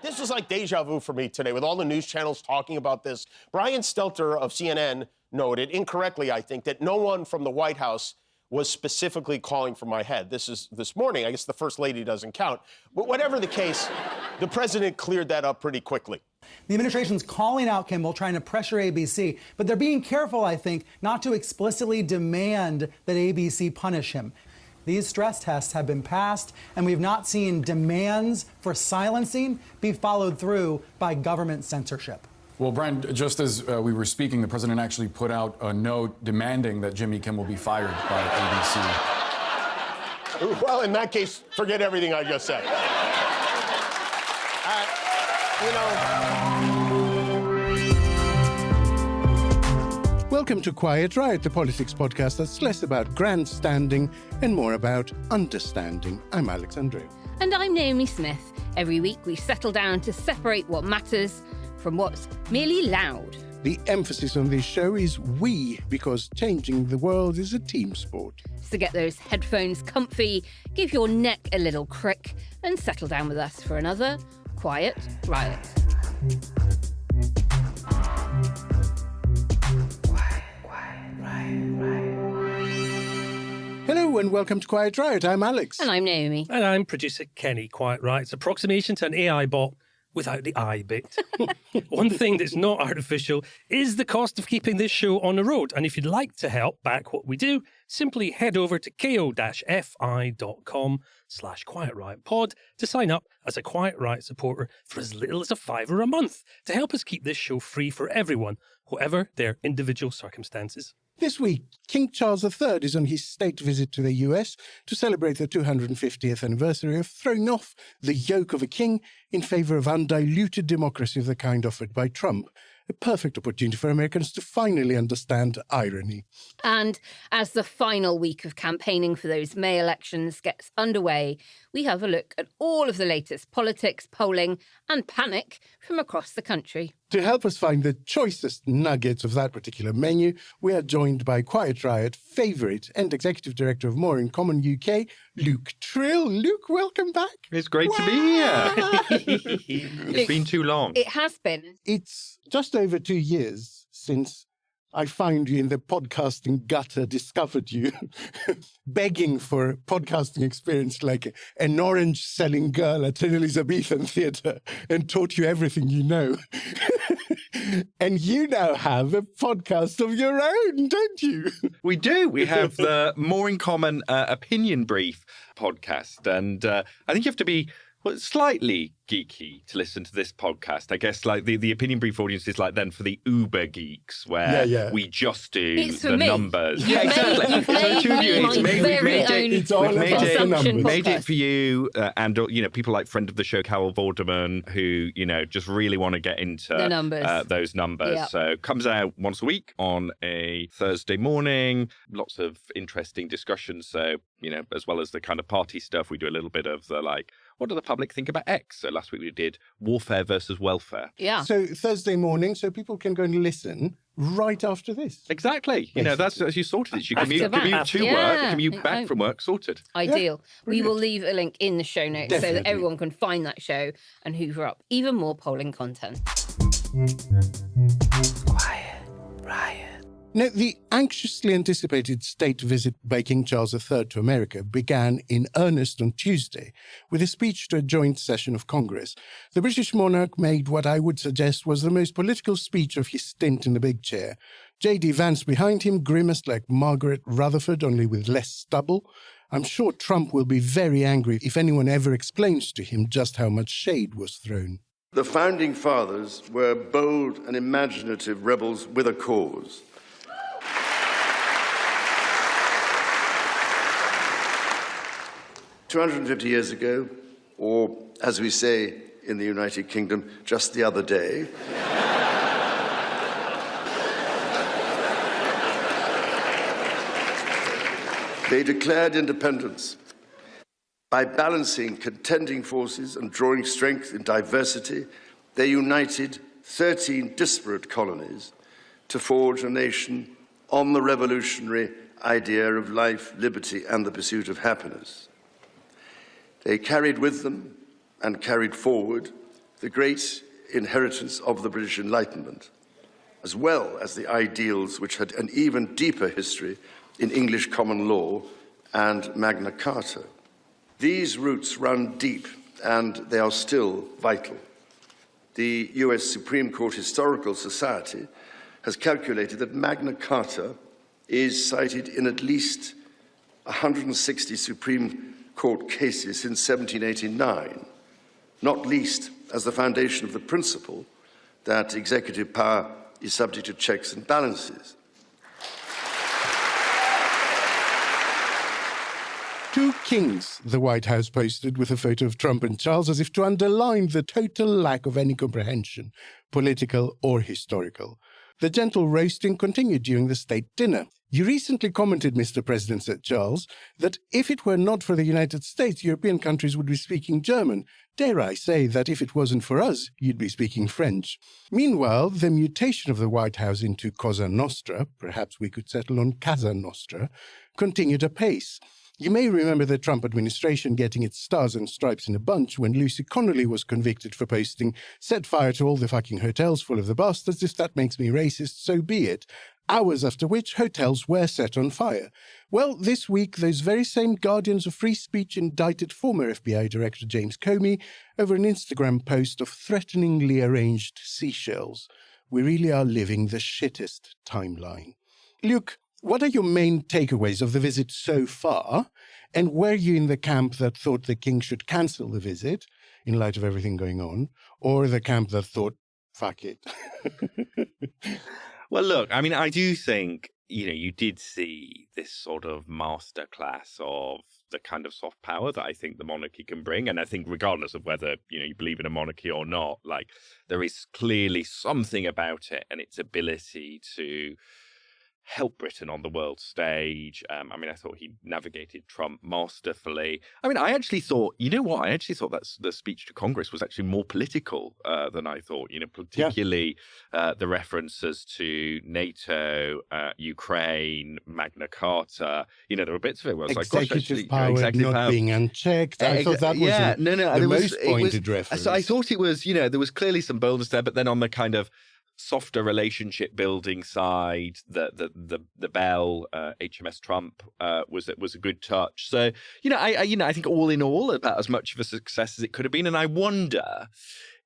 This was like deja vu for me today with all the news channels talking about this. Brian Stelter of CNN noted, incorrectly I think, that no one from the White House was specifically calling for my head. This is this morning. I guess the First Lady doesn't count. But whatever the case, the president cleared that up pretty quickly. The administration's calling out Campbell, trying to pressure ABC, but they're being careful, I think, not to explicitly demand that ABC punish him. These stress tests have been passed, and we've not seen demands for silencing be followed through by government censorship. Well, Brian, just as we were speaking, the president actually put out a note demanding that Jimmy Kimmel be fired by ABC. Well, in that case, forget everything I just said. Welcome to Quiet Riot, the politics podcast that's less about grandstanding and more about understanding. I'm Andreou. And I'm Naomi Smith. Every week we settle down to separate what matters from what's merely loud. The emphasis on this show is we, because changing the world is a team sport. So get those headphones comfy, give your neck a little crick, and settle down with us for another Quiet Riot. Hello and welcome to Quiet Riot. I'm Alex. And I'm Naomi. And I'm producer Kenny. Quiet Riot's approximation to an AI bot without the I bit. One thing that's not artificial is the cost of keeping this show on the road. And if you'd like to help back what we do, simply head over to ko-fi.com/Quiet Riot Pod to sign up as a Quiet Riot supporter for as little as $5 a month to help us keep this show free for everyone, whatever their individual circumstances. This week, King Charles III is on his state visit to the US to celebrate the 250th anniversary of throwing off the yoke of a king in favour of undiluted democracy of the kind offered by Trump. A perfect opportunity for Americans to finally understand irony. And as the final week of campaigning for those May elections gets underway, we have a look at all of the latest politics, polling and panic from across the country. To help us find the choicest nuggets of that particular menu, we are joined by Quiet Riot favourite and Executive Director of More in Common UK, Luke Tryl. Luke, welcome back. It's great to be here. It's been too long. It has been. It's just over 2 years since I found you in the podcasting gutter, discovered you, begging for a podcasting experience like an orange-selling girl at an Elizabethan theatre and taught you everything you know. And you now have a podcast of your own, don't you? We do. We have the More in Common Opinion Brief podcast. And I think you have to be slightly geeky to listen to this podcast. I guess like the Opinion Brief audience is like then for the uber geeks where we just do the numbers. Yeah, exactly. So the two of you, we've made it for you and people like friend of the show Carol Vorderman who just really want to get into the numbers. Those numbers. Yep. So it comes out once a week on a Thursday morning. Lots of interesting discussions. So as well as the kind of party stuff, we do a little bit of the what do the public think about X? So last week we did warfare versus welfare. Yeah. So Thursday morning, so people can go and listen right after this. Exactly. That's as you sorted it. You commute to work, commute back from work, sorted. Ideal. Yeah, we will leave a link in the show notes so that everyone can find that show and hoover up even more polling content. Quiet Riot. Now, the anxiously anticipated state visit by King Charles III to America began in earnest on Tuesday with a speech to a joint session of Congress. The British monarch made what I would suggest was the most political speech of his stint in the big chair. J.D. Vance behind him grimaced like Margaret Rutherford, only with less stubble. I'm sure Trump will be very angry if anyone ever explains to him just how much shade was thrown. The Founding Fathers were bold and imaginative rebels with a cause. 250 years ago, or as we say in the United Kingdom, just the other day, they declared independence. By balancing contending forces and drawing strength in diversity, they united 13 disparate colonies to forge a nation on the revolutionary idea of life, liberty, and the pursuit of happiness. They carried with them and carried forward the great inheritance of the British Enlightenment, as well as the ideals which had an even deeper history in English common law and Magna Carta. These roots run deep, and they are still vital. The US Supreme Court Historical Society has calculated that Magna Carta is cited in at least 160 Supreme Court cases since 1789, not least as the foundation of the principle that executive power is subject to checks and balances. Two kings, the White House posted with a photo of Trump and Charles as if to underline the total lack of any comprehension, political or historical. The gentle roasting continued during the state dinner. You recently commented, Mr. President, said Charles, that if it were not for the United States, European countries would be speaking German. Dare I say that if it wasn't for us, you'd be speaking French. Meanwhile, the mutation of the White House into Cosa Nostra, perhaps we could settle on Casa Nostra, continued apace. You may remember the Trump administration getting its stars and stripes in a bunch when Lucy Connolly was convicted for posting, "Set fire to all the fucking hotels full of the bastards. If that makes me racist, so be it." Hours after which hotels were set on fire. Well, this week, those very same guardians of free speech indicted former FBI Director James Comey over an Instagram post of threateningly arranged seashells. We really are living the shittest timeline. Luke, what are your main takeaways of the visit so far? And were you in the camp that thought the king should cancel the visit in light of everything going on, or the camp that thought, fuck it? Well, look, I mean, I do think, you did see this sort of masterclass of the kind of soft power that I think the monarchy can bring. And I think regardless of whether, you believe in a monarchy or not, like, there is clearly something about it and its ability to help Britain on the world stage. I mean, I thought he navigated Trump masterfully. I mean, I actually thought, I actually thought that the speech to Congress was actually more political than I thought, particularly the references to NATO, Ukraine, Magna Carta. There were bits of it where I was like, gosh, actually, power executive not power being unchecked. I thought that was the most pointed reference. So I thought it was, there was clearly some boldness there, but then on the kind of softer relationship building side, the Bell HMS Trump was a good touch. So I think all in all about as much of a success as it could have been. And I wonder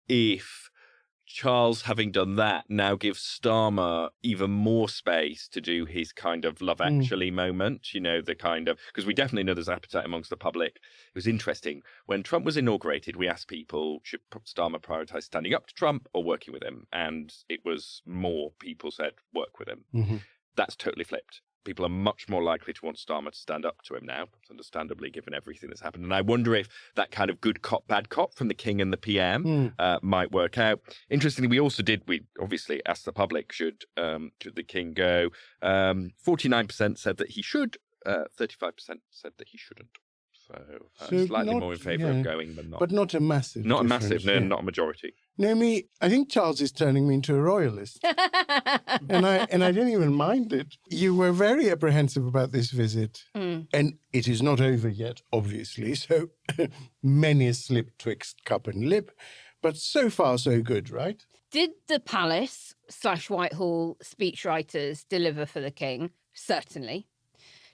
if Charles, having done that, now gives Starmer even more space to do his kind of Love Actually moment, the kind of, because we definitely know there's appetite amongst the public. It was interesting. When Trump was inaugurated, we asked people, should Starmer prioritize standing up to Trump or working with him? And it was more people said work with him. Mm-hmm. That's totally flipped. People are much more likely to want Starmer to stand up to him now, understandably, given everything that's happened. And I wonder if that kind of good cop, bad cop from the king and the PM might work out. Interestingly, we obviously asked the public, should the king go? 49% said that he should, 35% said that he shouldn't. So slightly more in favour of going than not. But not a massive Not difference, a massive, no, not a majority. Naomi, I think Charles is turning me into a royalist. and I didn't even mind it. You were very apprehensive about this visit. And it is not over yet, obviously. So many a slip twixt cup and lip. But so far, so good, right? Did the palace / Whitehall speechwriters deliver for the king? Certainly.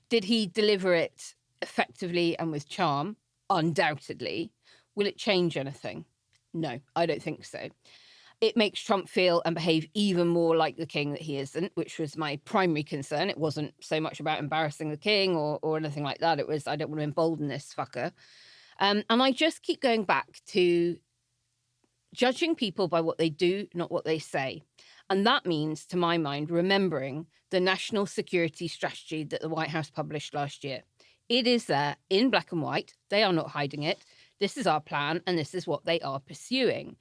Did he deliver it effectively and with charm? Undoubtedly. Will it change anything? No, I don't think so. It makes Trump feel and behave even more like the king that he isn't, which was my primary concern. It wasn't so much about embarrassing the king or anything like that. It was, I don't want to embolden this fucker. And I just keep going back to judging people by what they do, not what they say. And that means, to my mind, remembering the national security strategy that the White House published last year. It is there in black and white. They are not hiding it. This is our plan, and this is what they are pursuing.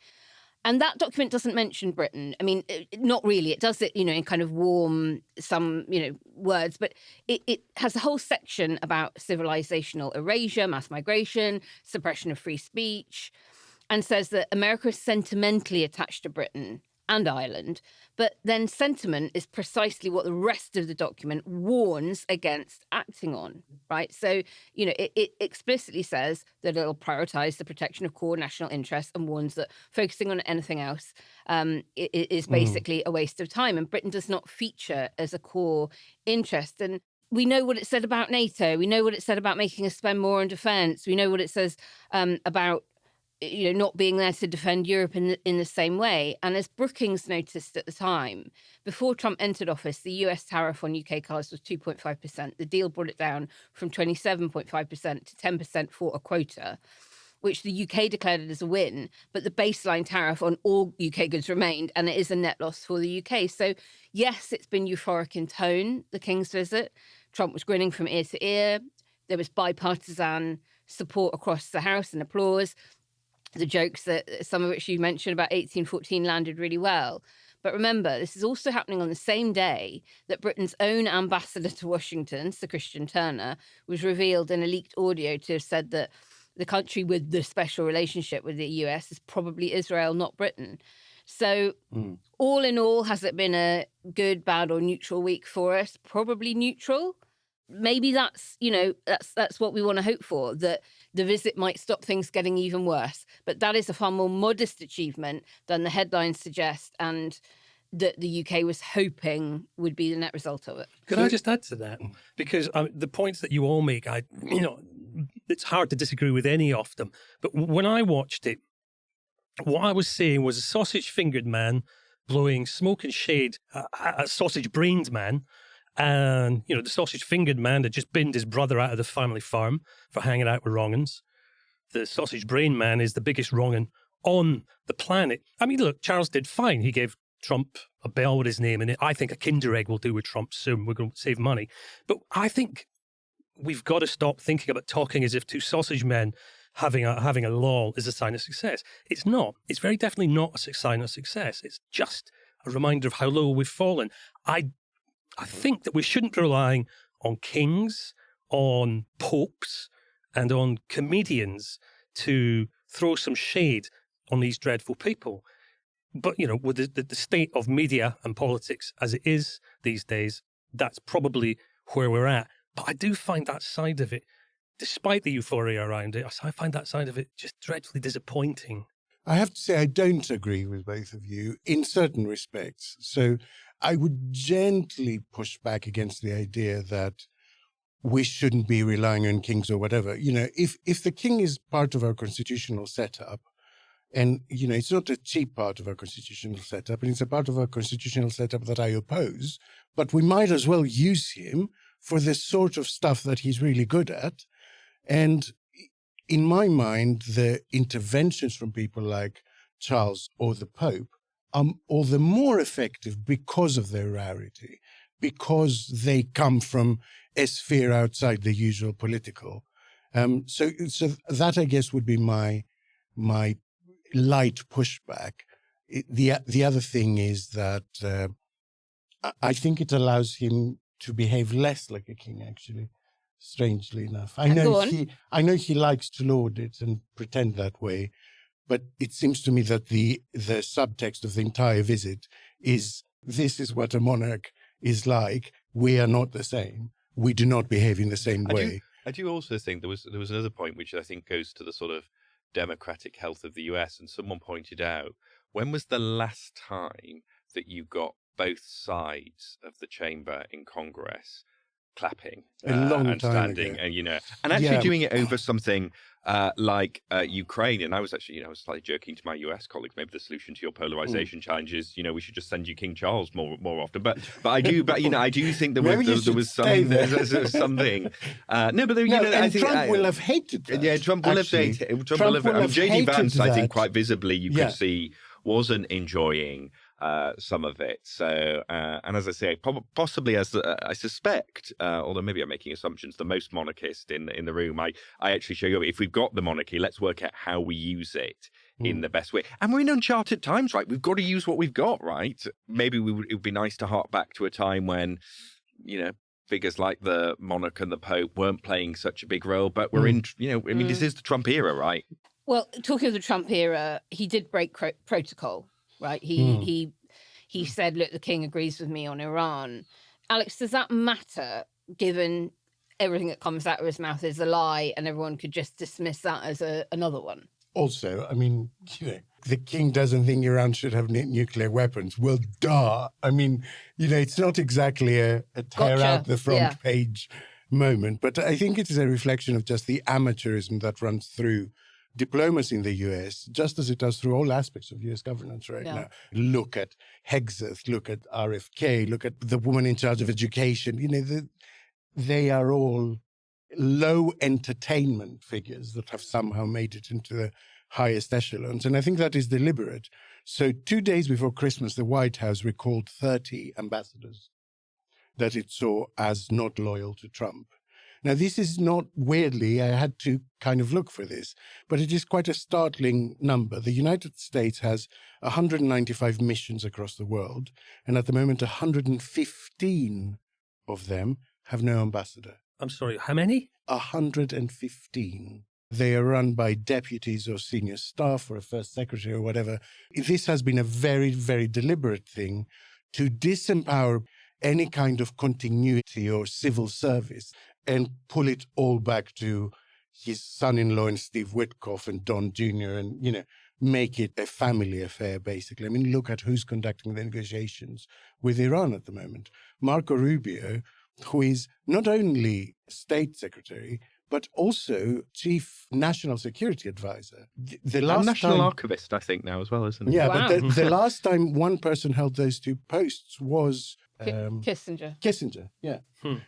And that document doesn't mention Britain. I mean, not really. It does it, in kind of warm, some, words, but it has a whole section about civilizational erasure, mass migration, suppression of free speech, and says that America is sentimentally attached to Britain and Ireland. But then sentiment is precisely what the rest of the document warns against acting on, right? So, it explicitly says that it'll prioritise the protection of core national interests and warns that focusing on anything else is basically a waste of time. And Britain does not feature as a core interest. And we know what it said about NATO. We know what it said about making us spend more on defence. We know what it says about not being there to defend Europe in the same way. And as Brookings noticed at the time, before Trump entered office, the US tariff on UK cars was 2.5%. The deal brought it down from 27.5% to 10% for a quota, which the UK declared it as a win, but the baseline tariff on all UK goods remained, and it is a net loss for the UK. So yes, it's been euphoric in tone, the King's visit. Trump was grinning from ear to ear. There was bipartisan support across the House and applause. The jokes that some of which you mentioned about 1814 landed really well. But remember, this is also happening on the same day that Britain's own ambassador to Washington, Sir Christian Turner, was revealed in a leaked audio to have said that the country with the special relationship with the US is probably Israel, not Britain. So all in all, has it been a good, bad or neutral week for us? Probably neutral. Maybe that's what we want to hope for, that the visit might stop things getting even worse. But that is a far more modest achievement than the headlines suggest, and that the UK was hoping would be the net result of it. Could I just add to that? Because the points that you all make, it's hard to disagree with any of them. But when I watched it, what I was seeing was a sausage-fingered man blowing smoke and shade at a sausage-brained man. And, the sausage-fingered man had just binned his brother out of the family farm for hanging out with wrong'uns. The sausage-brained man is the biggest wrong'un on the planet. I mean, look, Charles did fine. He gave Trump a bell with his name in it. I think a Kinder Egg will do with Trump soon. We're going to save money. But I think we've got to stop thinking about talking as if two sausage men having a lull is a sign of success. It's not. It's very definitely not a sign of success. It's just a reminder of how low we've fallen. I think that we shouldn't be relying on kings, on popes, and on comedians to throw some shade on these dreadful people. But, with the state of media and politics as it is these days, that's probably where we're at. But I do find that side of it, despite the euphoria around it, I find that side of it just dreadfully disappointing. I have to say I don't agree with both of you in certain respects. So I would gently push back against the idea that we shouldn't be relying on kings or whatever. If the king is part of our constitutional setup, and, it's not a cheap part of our constitutional setup, and it's a part of our constitutional setup that I oppose, but we might as well use him for the sort of stuff that he's really good at. And in my mind, the interventions from people like Charles or the Pope are all the more effective because of their rarity, because they come from a sphere outside the usual political. So that, I guess, would be my light pushback. The other thing is that I think it allows him to behave less like a king, actually. Strangely enough, I know he likes to laud it and pretend that way, but it seems to me that the subtext of the entire visit is this is what a monarch is like. We are not the same. We do not behave in the same way. I do also think there was another point which I think goes to the sort of democratic health of the US, and someone pointed out, when was the last time that you got both sides of the chamber in Congress clapping and standing ago. and actually doing it over something like Ukraine? And I was actually, I was slightly joking to my US colleagues, maybe the solution to your polarization challenge is, we should just send you King Charles more often. But I do think there was something. I think Trump will have hated that. Yeah, Trump will have hated. JD Vance, I think, quite visibly, you could see wasn't enjoying some of it. So, and as I say, possibly as I suspect, although maybe I'm making assumptions, the most monarchist in the room, I actually show you, if we've got the monarchy, let's work out how we use it in the best way. And we're in uncharted times, right? We've got to use what we've got, right? Maybe it would be nice to hark back to a time when, figures like the monarch and the Pope weren't playing such a big role, but we're in, this is the Trump era, right? Well, talking of the Trump era, he did break protocol, right? He said, look, the king agrees with me on Iran. Alex, does that matter, given everything that comes out of his mouth is a lie and everyone could just dismiss that as another one? Also, I mean, the king doesn't think Iran should have nuclear weapons. Well, duh. I mean, it's not exactly a tear out the front page moment, but I think it is a reflection of just the amateurism that runs through diplomacy in the US, just as it does through all aspects of US governance right now. Look at Hegseth, look at RFK, look at the woman in charge of education. They are all low entertainment figures that have somehow made it into the highest echelons. And I think that is deliberate. So 2 days before Christmas, the White House recalled 30 ambassadors that it saw as not loyal to Trump. Now, this is not weirdly, I had to kind of look for this, but it is quite a startling number. The United States has 195 missions across the world, and at the moment, 115 of them have no ambassador. I'm sorry, how many? 115. They are run by deputies or senior staff or a first secretary or whatever. This has been a very, very deliberate thing to disempower any kind of continuity or civil service and pull it all back to his son-in-law and Steve Witkoff and Don Jr. and, make it a family affair, basically. I mean, look at who's conducting the negotiations with Iran at the moment. Marco Rubio, who is not only state secretary, but also chief national security advisor. The last national time, archivist, I think, now as well, isn't he? Yeah, Wow. but the last time one person held those two posts was Kissinger. Kissinger, yeah.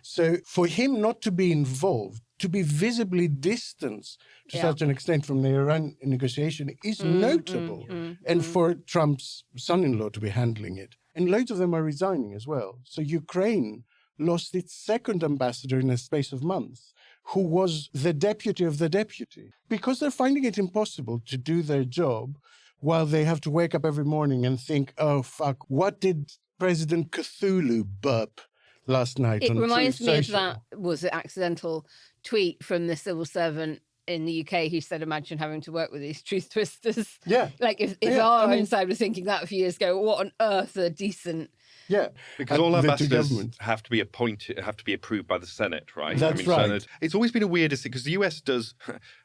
So for him not to be involved, to be visibly distanced to such an extent from the Iran negotiation is notable. And for Trump's son-in-law to be handling it. And loads of them are resigning as well. So Ukraine lost its second ambassador in a space of months, who was the deputy of the deputy, because they're finding it impossible to do their job while they have to wake up every morning and think, oh, fuck, what did President Cthulhu burp last night on It reminds Truth me of Social? that, was an accidental tweet from the civil servant in the UK who said, imagine having to work with these truth twisters. Yeah. Like if Yeah, our I mean- inside was thinking that a few years ago, what on earth are decent... Yeah. Because And all the two ambassadors governments. have to be appointed, have to be approved by the Senate, right? That's right. Senate, it's always been a weird thing because the US does.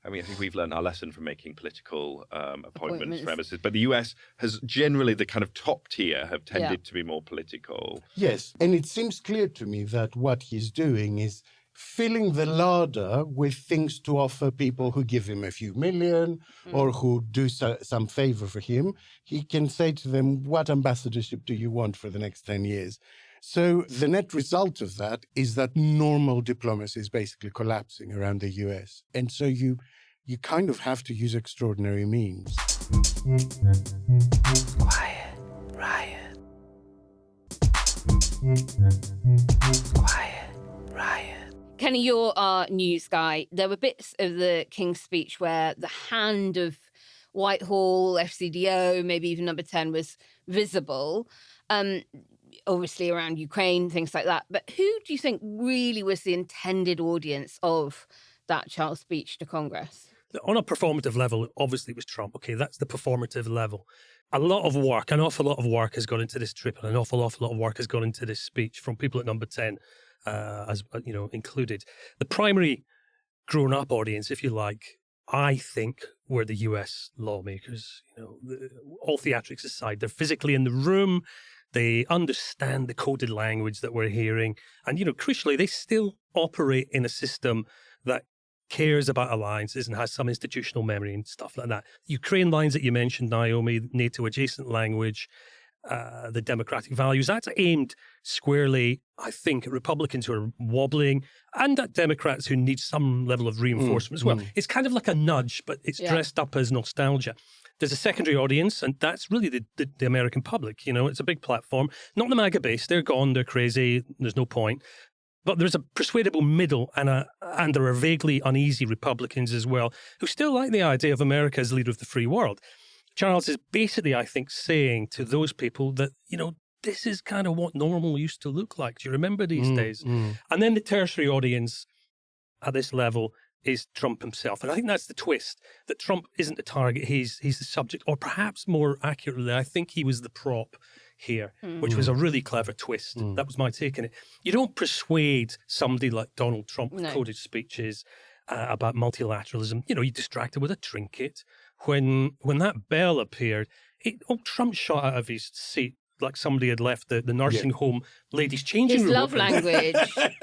I mean, I think we've learned our lesson from making political appointments for embassies, but the US has generally the kind of top tier have tended to be more political. Yes. And it seems clear to me that what he's doing is filling the larder with things to offer people who give him a few million or who do some favor for him. He can say to them, what ambassadorship do you want for the next 10 years? So the net result of that is that normal diplomacy is basically collapsing around the US. And so you kind of have to use extraordinary means. Quiet, Riot. Quiet, Riot. Kenny, you're our news guy. There were bits of the King's speech where the hand of Whitehall, FCDO, maybe even Number 10 was visible, obviously around Ukraine, things like that. But who do you think really was the intended audience of that Charles speech to Congress? On a performative level, obviously it was Trump. Okay, that's the performative level. A lot of work, an awful lot of work has gone into this trip, and an awful lot of work has gone into this speech from people at Number 10, as you know, included. The primary grown-up audience, if you like, I think, were the US lawmakers. You know, all theatrics aside, they're physically in the room. They understand the coded language that we're hearing, and you know, crucially, they still operate in a system that cares about alliances and has some institutional memory and stuff like that. Ukraine lines that you mentioned, Naomi, NATO adjacent language, the democratic values, that's aimed squarely, I think, at Republicans who are wobbling and at Democrats who need some level of reinforcement as well. It's kind of like a nudge, but it's dressed up as nostalgia. There's a secondary audience, and that's really the American public. You know, it's a big platform. Not the MAGA base. They're gone. They're crazy. There's no point. But there's a persuadable middle, and there are vaguely uneasy Republicans as well, who still like the idea of America as leader of the free world. Charles is basically, I think, saying to those people that, you know, this is kind of what normal used to look like. Do you remember these days? And then the tertiary audience at this level, is Trump himself. And I think that's the twist, that Trump isn't the target, he's the subject. Or perhaps more accurately, I think he was the prop here, which was a really clever twist. That was my take on it. You don't persuade somebody like Donald Trump with coded speeches about multilateralism. You know, you distract him with a trinket. When that bell appeared, old Trump shot out of his seat like somebody had left the nursing home ladies' changing room. His love language.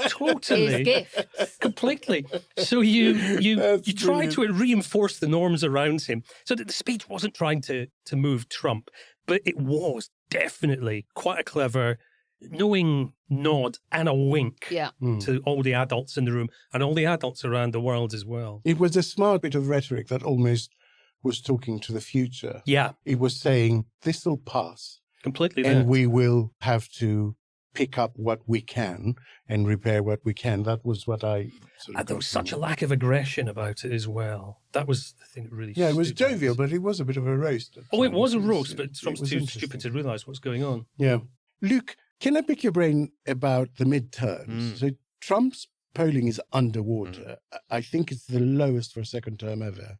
Totally. His gifts. Completely. So you try to reinforce the norms around him. So that the speech wasn't trying to move Trump, but it was definitely quite a clever knowing nod and a wink to all the adults in the room and all the adults around the world as well. It was a smart bit of rhetoric that almost was talking to the future. Yeah. It was saying, this will pass. Completely. And we will have to pick up what we can and repair what we can. That was what I sort of there was such a lack of aggression about it as well. That was the thing that really it was stood out. jovial, but it was a bit of a roast. It was a roast, but Trump's too stupid to realise what's going on. Yeah. Luke, can I pick your brain about the midterms? So Trump's polling is underwater. I think it's the lowest for a second term ever.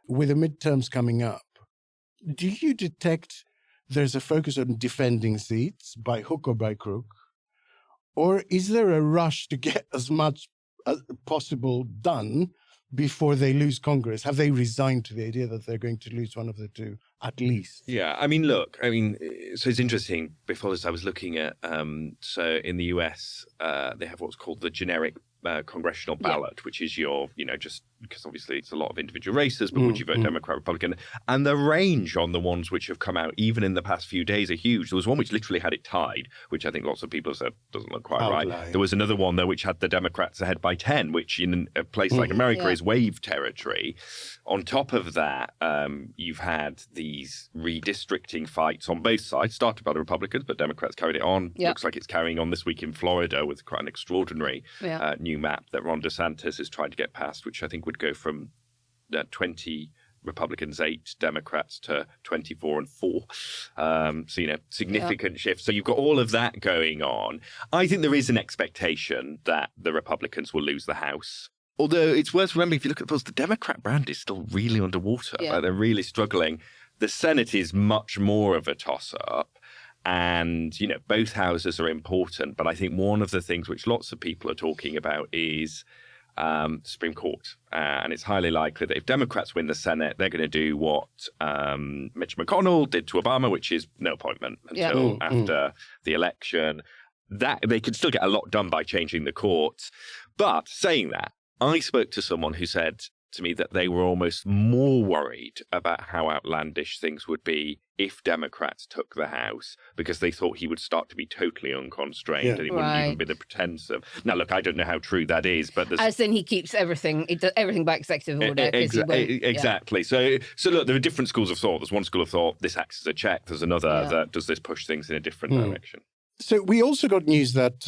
With the midterms coming up, do you detect there's a focus on defending seats by hook or by crook? Or is there a rush to get as much as possible done before they lose Congress? Have they resigned to the idea that they're going to lose one of the two, at least? Yeah, I mean, look, so it's interesting. Before this, I was looking at, so in the US, they have what's called the generic congressional ballot, which is your, just because obviously it's a lot of individual races, but would you vote Democrat, Republican? And the range on the ones which have come out, even in the past few days, are huge. There was one which literally had it tied, which I think lots of people have said doesn't look quite right. There was another one, though, which had the Democrats ahead by 10, which in a place like America is wave territory. On top of that, you've had these redistricting fights on both sides, started by the Republicans, but Democrats carried it on. Looks like it's carrying on this week in Florida with quite an extraordinary new map that Ron DeSantis is trying to get passed, which I think would go from 20 Republicans, 8 Democrats to 24 and 4. So, significant shift. So you've got all of that going on. I think there is an expectation that the Republicans will lose the House. Although it's worth remembering, if you look at the polls, the Democrat brand is still really underwater. Like they're really struggling. The Senate is much more of a toss-up. And, both houses are important. But I think one of the things which lots of people are talking about is Supreme Court. And it's highly likely that if Democrats win the Senate, they're going to do what Mitch McConnell did to Obama, which is no appointment until after the election. That they could still get a lot done by changing the courts. But saying that, I spoke to someone who said to me that they were almost more worried about how outlandish things would be if Democrats took the House, because they thought he would start to be totally unconstrained and it wouldn't even be the pretense of... Now, look, I don't know how true that is, but... As in he keeps everything by executive order. Exactly. So, look, there are different schools of thought. There's one school of thought, this acts as a check. There's another that does this push things in a different direction. So we also got news that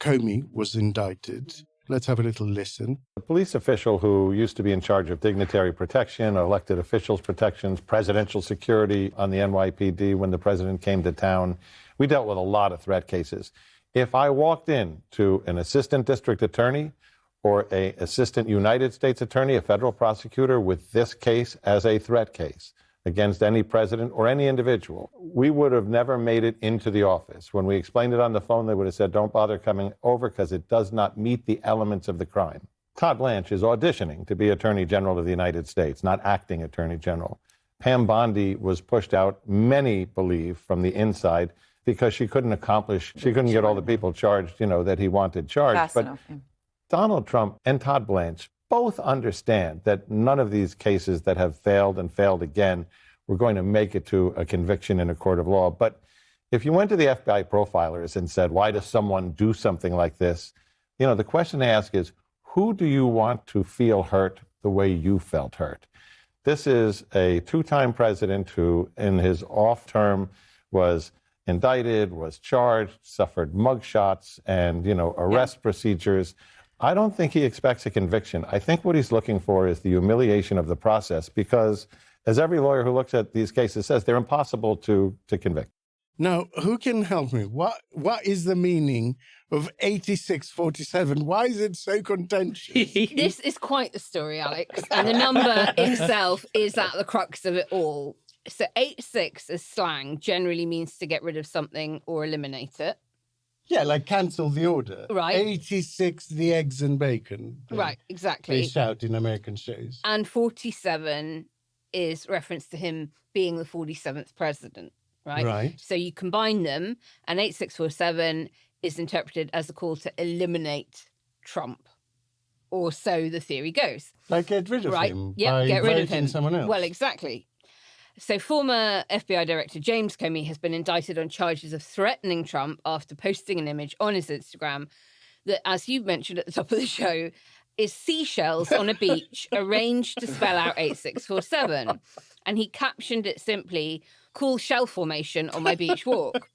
Comey was indicted. Let's have a little listen. A police official who used to be in charge of dignitary protection, elected officials protections, presidential security on the NYPD when the president came to town. We dealt with a lot of threat cases. If I walked in to an assistant district attorney or an assistant United States attorney, a federal prosecutor with this case as a threat case against any president or any individual, we would have never made it into the office. When we explained it on the phone, they would have said, don't bother coming over because it does not meet the elements of the crime. Todd Blanche is auditioning to be Attorney General of the United States, not acting Attorney General. Pam Bondi was pushed out, many believe, from the inside because she couldn't get all the people charged, that he wanted charged. But Donald Trump and Todd Blanche both understand that none of these cases that have failed and failed again were going to make it to a conviction in a court of law. But if you went to the FBI profilers and said, why does someone do something like this? The question to ask is, who do you want to feel hurt the way you felt hurt? This is a two-time president who, in his off term, was indicted, was charged, suffered mugshots and, arrest procedures. I don't think he expects a conviction. I think what he's looking for is the humiliation of the process because, as every lawyer who looks at these cases says, they're impossible to convict. Now, who can help me? What is the meaning of 8647? Why is it so contentious? This is quite the story, Alex. And the number itself is at the crux of it all. So 86 as slang generally means to get rid of something or eliminate it. Yeah, like cancel the order. Right. 86, the eggs and bacon. Right, exactly. They shout in American shows. And 47 is reference to him being the 47th president, right? Right. So you combine them, and 8647 is interpreted as a call to eliminate Trump. Or so the theory goes. Like get rid of him by get rid of voting him. someone else. Well, exactly. So former FBI Director James Comey has been indicted on charges of threatening Trump after posting an image on his Instagram that, as you mentioned at the top of the show, is seashells on a beach arranged to spell out 8647. And he captioned it simply, "Cool shell formation on my beach walk."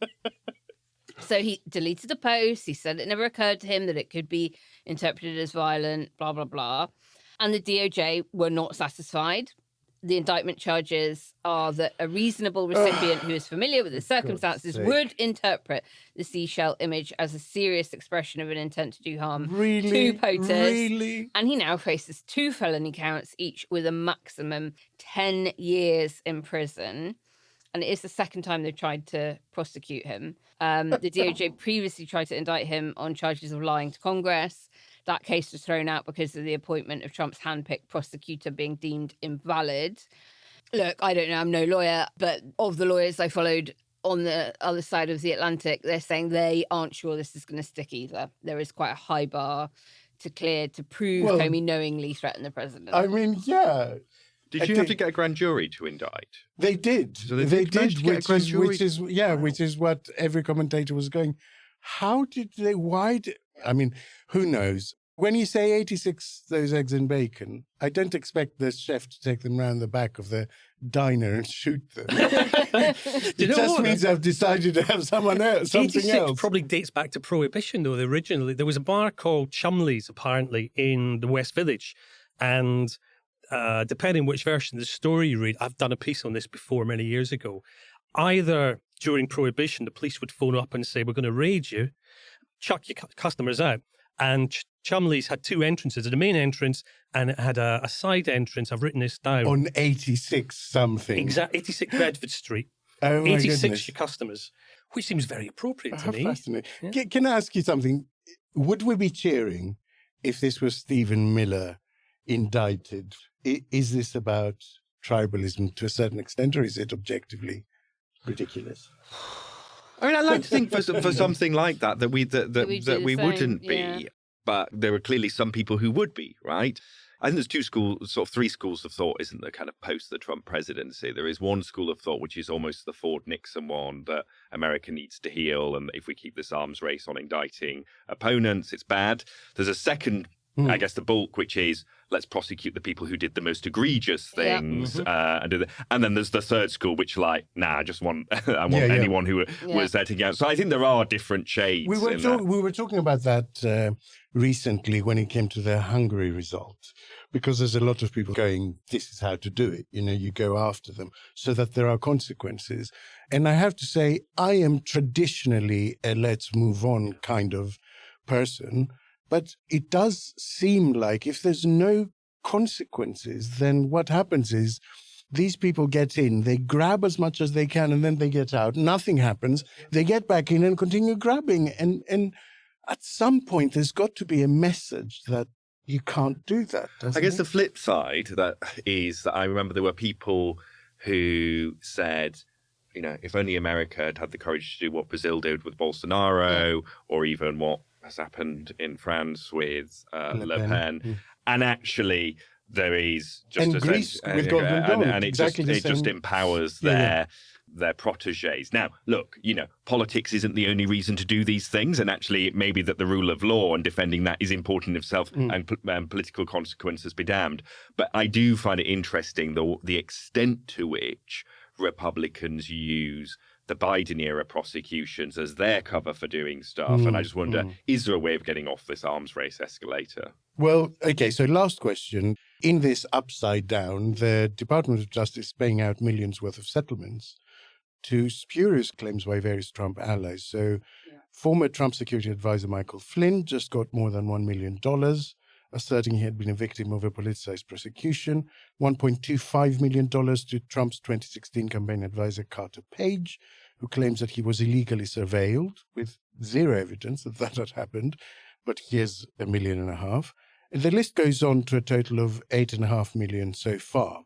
So he deleted the post. He said it never occurred to him that it could be interpreted as violent, blah, blah, blah. And the DOJ were not satisfied. The indictment charges are that a reasonable recipient who is familiar with the circumstances would interpret the seashell image as a serious expression of an intent to do harm to POTUS. Really? And he now faces 2 felony counts, each with a maximum 10 years in prison. And it is the second time they've tried to prosecute him. The DOJ previously tried to indict him on charges of lying to Congress. That case was thrown out because of the appointment of Trump's handpicked prosecutor being deemed invalid. Look, I don't know, I'm no lawyer, but of the lawyers I followed on the other side of the Atlantic, they're saying they aren't sure this is going to stick either. There is quite a high bar to clear to prove Comey knowingly threatened the president. I mean, yeah. Did you have to get a grand jury to indict? They did. So they did, which is what every commentator was going. How did they? Why? I mean, who knows? When you say 86, those eggs and bacon, I don't expect the chef to take them round the back of the diner and shoot them. It just means I've decided to have something else. 86 probably dates back to Prohibition, though. Originally, there was a bar called Chumley's, apparently, in the West Village. And depending which version of the story you read, I've done a piece on this before many years ago. Either during Prohibition, the police would phone up and say, "We're going to raid you, chuck your customers out." And Chumley's had 2 entrances, the main entrance, and it had a side entrance. I've written this down. On 86 something. Exactly, 86 Bedford Street. Oh, my 86 goodness. your customers, which seems very appropriate to me. Fascinating. Yeah. Can I ask you something? Would we be cheering if this was Stephen Miller indicted? Is this about tribalism to a certain extent, or is it objectively ridiculous? I mean, I like to think for something like that we wouldn't be, yeah. But there are clearly some people who would be, right? I think there's 3 schools of thought, isn't there, kind of post the Trump presidency. There is one school of thought, which is almost the Ford-Nixon one, that America needs to heal, and if we keep this arms race on indicting opponents, it's bad. There's a second, I guess, the bulk, which is let's prosecute the people who did the most egregious things. And then there's the third school, which I just want anyone who was there to get. So I think there are different shades. We were talking about that recently when it came to the Hungary result, because there's a lot of people going, this is how to do it. You go after them so that there are consequences. And I have to say, I am traditionally a let's move on kind of person. But it does seem like if there's no consequences, then what happens is these people get in, they grab as much as they can, and then they get out. Nothing happens. They get back in and continue grabbing. And at some point, there's got to be a message that you can't do that. I guess the flip side that is that I remember there were people who said, if only America had had the courage to do what Brazil did with Bolsonaro, or even what has happened in France with Le Pen. And actually, there is just and Greece with Golden Dawn, and it just empowers their protégés. Now, look, politics isn't the only reason to do these things, and actually, it may be that the rule of law and defending that is important in itself, and political consequences be damned. But I do find it interesting the extent to which Republicans use the Biden-era prosecutions as their cover for doing stuff. And I just wonder, is there a way of getting off this arms race escalator? Well, okay, so last question. In this upside down, the Department of Justice is paying out millions worth of settlements to spurious claims by various Trump allies. So former Trump security advisor Michael Flynn just got more than $1 million, asserting he had been a victim of a politicized prosecution. $1.25 million to Trump's 2016 campaign advisor Carter Page, who claims that he was illegally surveilled with zero evidence that that had happened, but here's $1.5 million. And the list goes on to a total of $8.5 million so far.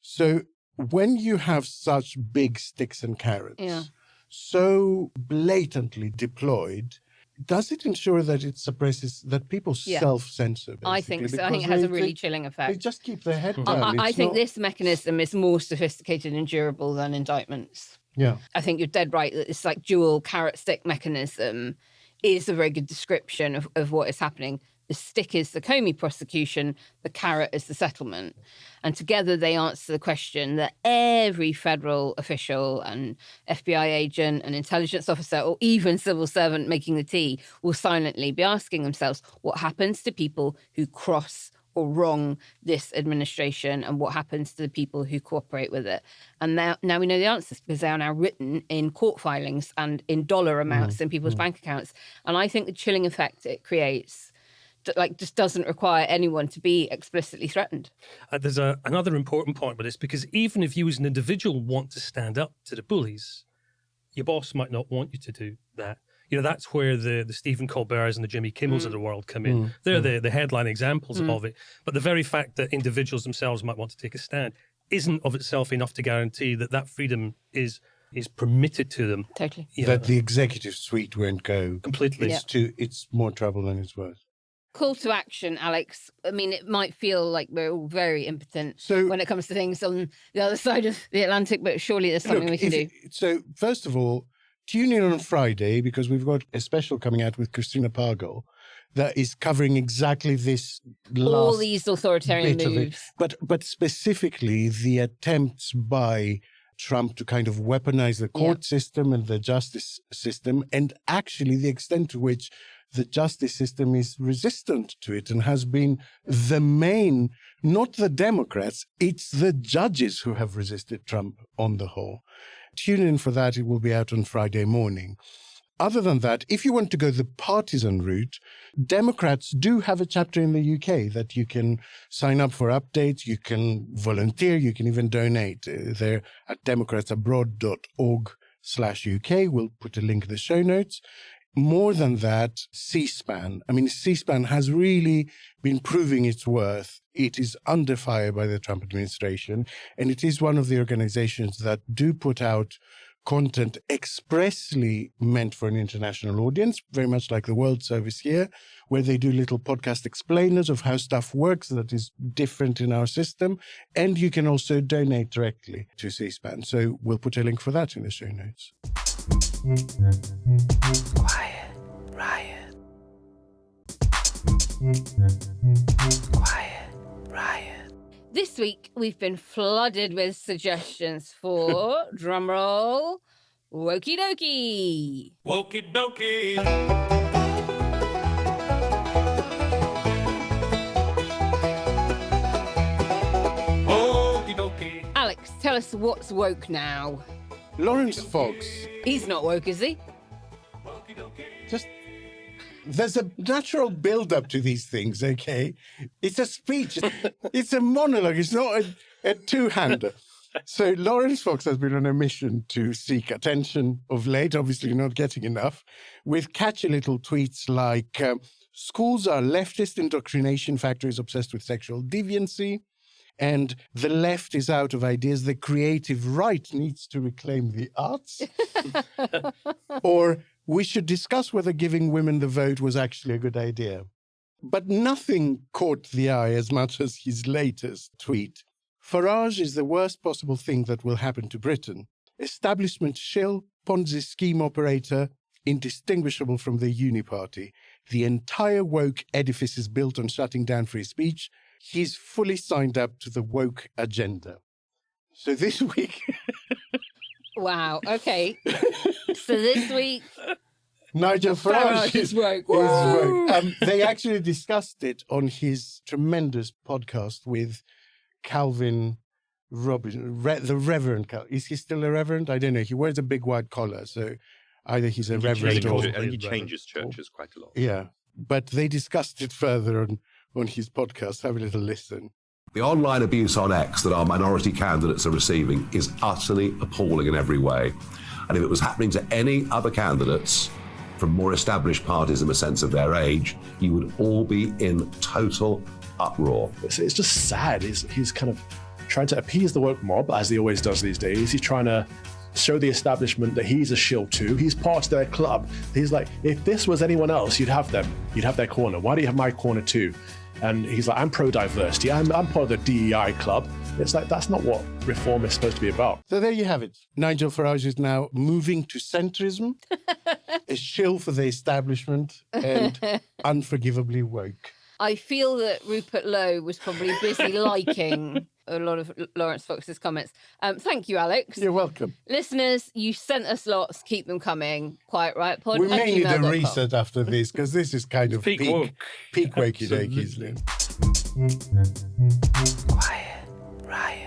So when you have such big sticks and carrots, so blatantly deployed, does it ensure that it suppresses, that people self-censor, basically? I think so. I think it has a really chilling effect. They just keep their head down. I think this mechanism is more sophisticated and durable than indictments. Yeah. I think you're dead right that this like dual carrot stick mechanism is a very good description of what is happening. The stick is the Comey prosecution, the carrot is the settlement. And together they answer the question that every federal official and FBI agent and intelligence officer or even civil servant making the tea will silently be asking themselves, what happens to people who cross or wrong this administration, and what happens to the people who cooperate with it? And now we know the answers because they are now written in court filings and in dollar amounts in people's bank accounts. And I think the chilling effect it creates just doesn't require anyone to be explicitly threatened. There's another important point with this, because even if you as an individual want to stand up to the bullies, your boss might not want you to do that. You know, that's where the Stephen Colberts and the Jimmy Kimmels of the world come in. They're the headline examples of it. But the very fact that individuals themselves might want to take a stand isn't of itself enough to guarantee that freedom is permitted to them. Totally. That the executive suite won't go completely. It's more trouble than it's worth. Call to action, Alex. I mean, it might feel like we're all very impotent when it comes to things on the other side of the Atlantic, but surely there's something we can do. So, first of all, tune in on Friday, because we've got a special coming out with Christina Pargol that is covering exactly this all these authoritarian moves. But specifically the attempts by Trump to kind of weaponize the court system and the justice system, and actually the extent to which the justice system is resistant to it and has been the main, not the Democrats, it's the judges who have resisted Trump on the whole. Tune in for that. It will be out on Friday morning. Other than that, if you want to go the partisan route, Democrats do have a chapter in the UK that you can sign up for updates, you can volunteer, you can even donate. They're at democratsabroad.org/UK. We'll put a link in the show notes. More than that, C-SPAN. I mean, C-SPAN has really been proving its worth. It is under fire by the Trump administration, and it is one of the organizations that do put out content expressly meant for an international audience, very much like the World Service here, where they do little podcast explainers of how stuff works that is different in our system. And you can also donate directly to C-SPAN. So we'll put a link for that in the show notes. Quiet, Riot. Quiet, Riot. This week, we've been flooded with suggestions for, drumroll, Wokey Dokey. Wokey Dokey. Wokey Dokey. Alex, tell us what's woke now. Lawrence Fox. He's not woke, is he? There's a natural build-up to these things, okay? It's a speech. It's a monologue. It's not a two-hander. So Lawrence Fox has been on a mission to seek attention of late, obviously not getting enough, with catchy little tweets like, schools are leftist indoctrination factories obsessed with sexual deviancy, and the left is out of ideas. The creative right needs to reclaim the arts. Or we should discuss whether giving women the vote was actually a good idea. But nothing caught the eye as much as his latest tweet. Farage is the worst possible thing that will happen to Britain. Establishment shill, Ponzi scheme operator, indistinguishable from the Uni Party. The entire woke edifice is built on shutting down free speech. He's fully signed up to the woke agenda. So this week... Wow, okay. So this week... Nigel Farage is woke. They actually discussed it on his tremendous podcast with Calvin the Reverend. Is he still a Reverend? I don't know. He wears a big white collar, so either he's a Reverend or... I think he changes churches quite a lot. Yeah, but they discussed it further on his podcast. Have a little listen. The online abuse on X that our minority candidates are receiving is utterly appalling in every way. And if it was happening to any other candidates from more established parties in the sense of their age, you would all be in total uproar. It's just sad. He's kind of trying to appease the woke mob, as he always does these days. He's trying to show the establishment that he's a shill too. He's part of their club. He's like, if this was anyone else, you'd have them. You'd have their corner. Why do you have my corner too? And he's like, I'm pro-diversity. I'm part of the DEI club. It's like, that's not what reform is supposed to be about. So there you have it. Nigel Farage is now moving to centrism, a shill for the establishment, and unforgivably woke. I feel that Rupert Lowe was probably busy liking a lot of Lawrence Fox's comments. Thank you, Alex. You're welcome. Listeners, you sent us lots. Keep them coming. Quiet Riot Pod. We may need a reset after this, because this is kind of peak Wokey Dokey, isn't it? Quiet Riot.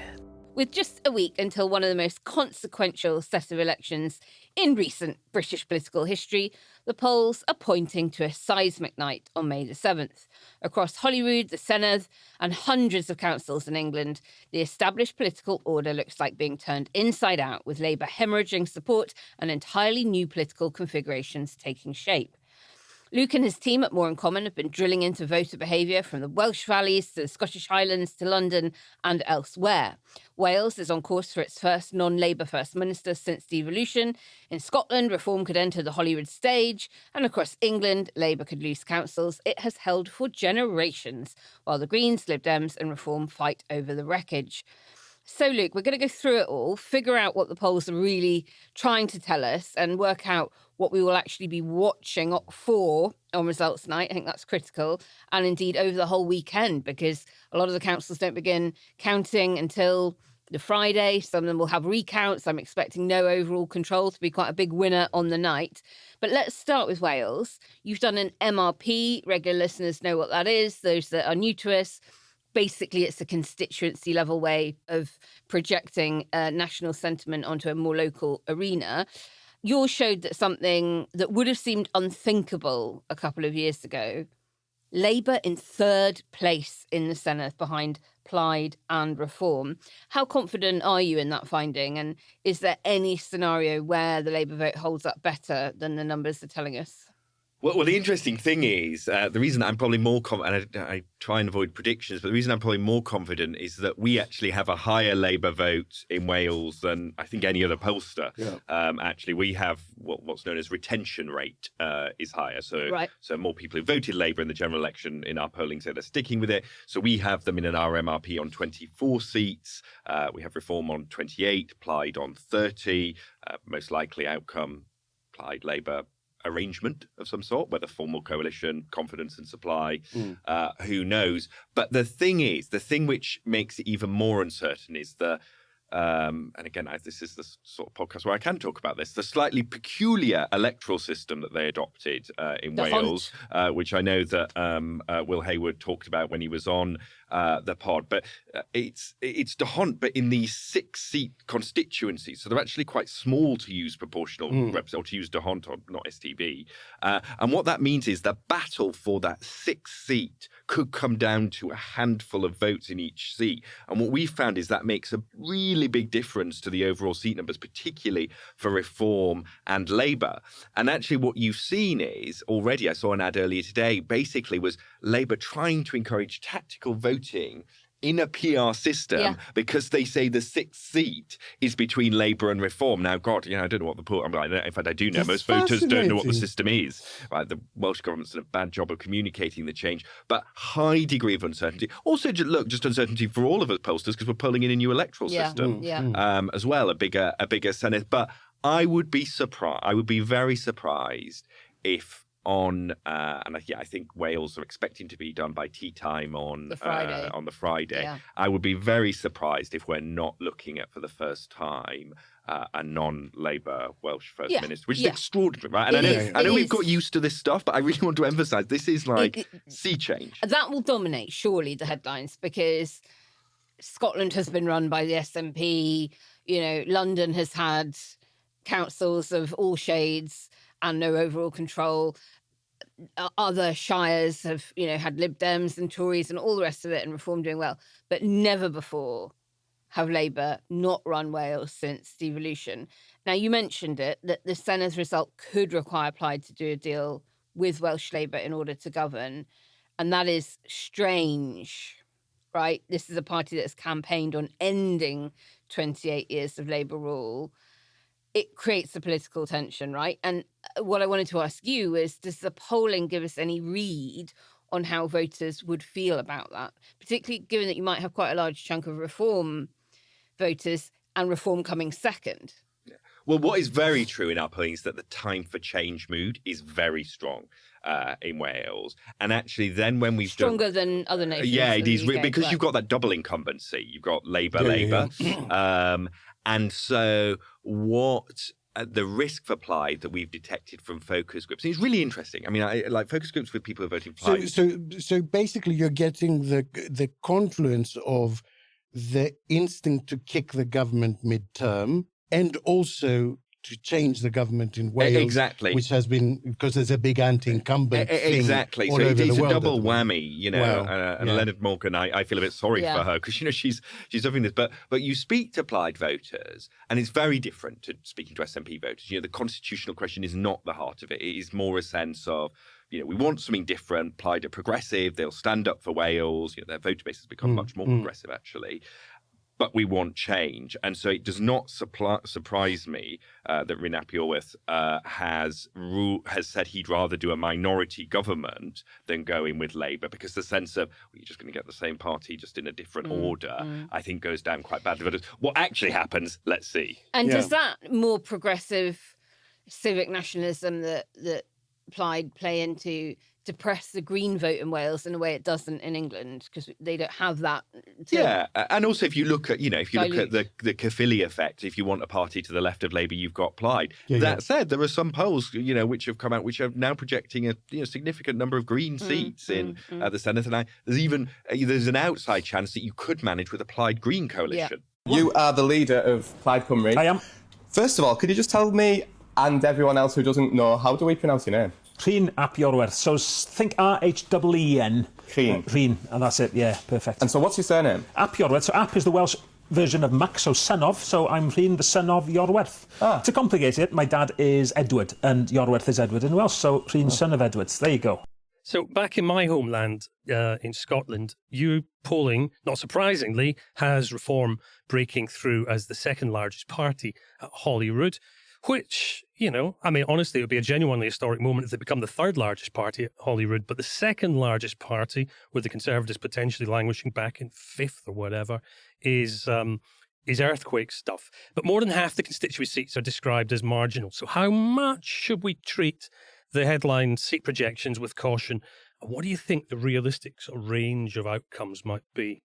With just a week until one of the most consequential set of elections in recent British political history, the polls are pointing to a seismic night on May the 7th. Across Holyrood, the Senedd, and hundreds of councils in England, the established political order looks like being turned inside out, with Labour hemorrhaging support and entirely new political configurations taking shape. Luke and his team at More in Common have been drilling into voter behaviour from the Welsh valleys to the Scottish Highlands to London and elsewhere. Wales is on course for its first non-Labour First Minister since devolution. In Scotland, Reform could enter the Holyrood stage. And across England, Labour could lose councils it has held for generations, while the Greens, Lib Dems and Reform fight over the wreckage. So, Luke, we're going to go through it all, figure out what the polls are really trying to tell us, and work out what we will actually be watching for on results night. I think that's critical. And indeed over the whole weekend, because a lot of the councils don't begin counting until the Friday. Some of them will have recounts. I'm expecting no overall control to be quite a big winner on the night. But let's start with Wales. You've done an MRP. Regular listeners know what that is. Those that are new to us, basically, it's a constituency level way of projecting national sentiment onto a more local arena. Yours showed that something that would have seemed unthinkable a couple of years ago. Labour in third place in the Senedd behind Plaid and Reform. How confident are you in that finding? And is there any scenario where the Labour vote holds up better than the numbers are telling us? Well, the interesting thing is, the reason I'm probably more confident, and I try and avoid predictions, but the reason I'm probably more confident is that we actually have a higher Labour vote in Wales than I think any other pollster. Yeah. Actually, we have what's known as retention rate is higher. So, so more people who voted Labour in the general election in our polling say they're sticking with it. So we have them in our MRP on 24 seats. We have Reform on 28, Plaid on 30. Most likely outcome, Plaid Labour arrangement of some sort, whether formal coalition, confidence and supply, who knows. But the thing which makes it even more uncertain is and again, this is the sort of podcast where I can talk about this, the slightly peculiar electoral system that they adopted in Wales, which I know that Will Hayward talked about when he was on the pod. But it's dunnit, but in these 6-seat constituencies. So they're actually quite small to use proportional or to use dunnit or not STB. And what that means is the battle for that 6th seat could come down to a handful of votes in each seat. And what we found is that makes a really big difference to the overall seat numbers, particularly for Reform and Labour. And actually what you've seen is already, I saw an ad earlier today, basically was Labour trying to encourage tactical voting in a PR system because they say the 6th seat is between Labour and Reform. Now, God, I don't know what in fact, I do know. Most voters don't know what the system is. Right? The Welsh government's done a bad job of communicating the change, but high degree of uncertainty. Also, just uncertainty for all of us pollsters because we're polling in a new electoral system as well, a bigger Senedd. But I would be surprised. I would be very surprised if on I think Wales are expecting to be done by tea time on the Friday. Yeah. I would be very surprised if we're not looking at for the first time a non-Labour Welsh First Minister, which is extraordinary, right? And I know we've got used to this stuff, but I really want to emphasise this is like sea change. That will dominate surely the headlines because Scotland has been run by the SNP. You know, London has had councils of all shades and no overall control. Other shires have, you know, had Lib Dems and Tories and all the rest of it, and Reform doing well. But never before have Labour not run Wales since devolution. Now, you mentioned it, that the Senedd result could require Plaid to do a deal with Welsh Labour in order to govern. And that is strange, right? This is a party that has campaigned on ending 28 years of Labour rule. It creates a political tension, right? And what I wanted to ask you is, does the polling give us any read on how voters would feel about that? Particularly given that you might have quite a large chunk of Reform voters and Reform coming second. Well, what is very true in our polling is that the time for change mood is very strong in Wales. And actually then when we've Stronger than other nations. Yeah, it is. UK, because you've got that double incumbency. You've got Labour. And so what the risk for Plaid that we've detected from focus groups, and it's really interesting. I mean, like focus groups with people who are voting Plaid. So basically you're getting the confluence of the instinct to kick the government midterm and also to change the government in Wales, exactly, which has been, because there's a big anti-incumbent thing exactly. all So over it's the a world double whammy, you know. Wow. And Leonard Morgan, I feel a bit sorry for her because, you know, she's suffering this. But you speak to Plaid voters, and it's very different to speaking to SNP voters. You know, the constitutional question is not the heart of it. It is more a sense of, you know, we want something different. Plaid are progressive. They'll stand up for Wales. You know, their voter base has become much more progressive, actually. But we want change. And so it does not surprise me that Rhyn ap Iorwerth has said he'd rather do a minority government than go in with Labour, because the sense of, well, you're just going to get the same party just in a different order, I think goes down quite badly. But what actually happens, let's see. And does that more progressive civic nationalism that Plaid play into depress the Green vote in Wales in a way it doesn't in England, because they don't have that. Yeah, and also if you look at, you know, look at the Caerphilly effect, if you want a party to the left of Labour, you've got Plaid. That said, there are some polls, you know, which have come out which are now projecting a significant number of Green seats in the Senedd, and there's an outside chance that you could manage with a Plaid Green coalition. Yeah. You are the leader of Plaid Cymru. I am. First of all, could you just tell me and everyone else who doesn't know, how do we pronounce your name? Rhyn ap Iorwerth. So think R-H-E-E-N. Rhyn, and that's it, yeah, perfect. And so what's your surname? Ap Iorwerth. So ap is the Welsh version of Mac, so son of. So I'm Rhyn, the son of Iorwerth. To complicate it, my dad is Edward, and Iorwerth is Edward in Welsh, so Rhyn, son of Edward. There you go. So back in my homeland in Scotland, you polling, not surprisingly, has Reform breaking through as the second largest party at Holyrood, which, you know, I mean, honestly, it would be a genuinely historic moment if they become the third largest party at Holyrood, but the second largest party, with the Conservatives potentially languishing back in fifth or whatever, is earthquake stuff. But more than half the constituency seats are described as marginal. So how much should we treat the headline seat projections with caution? And what do you think the realistic sort of range of outcomes might be?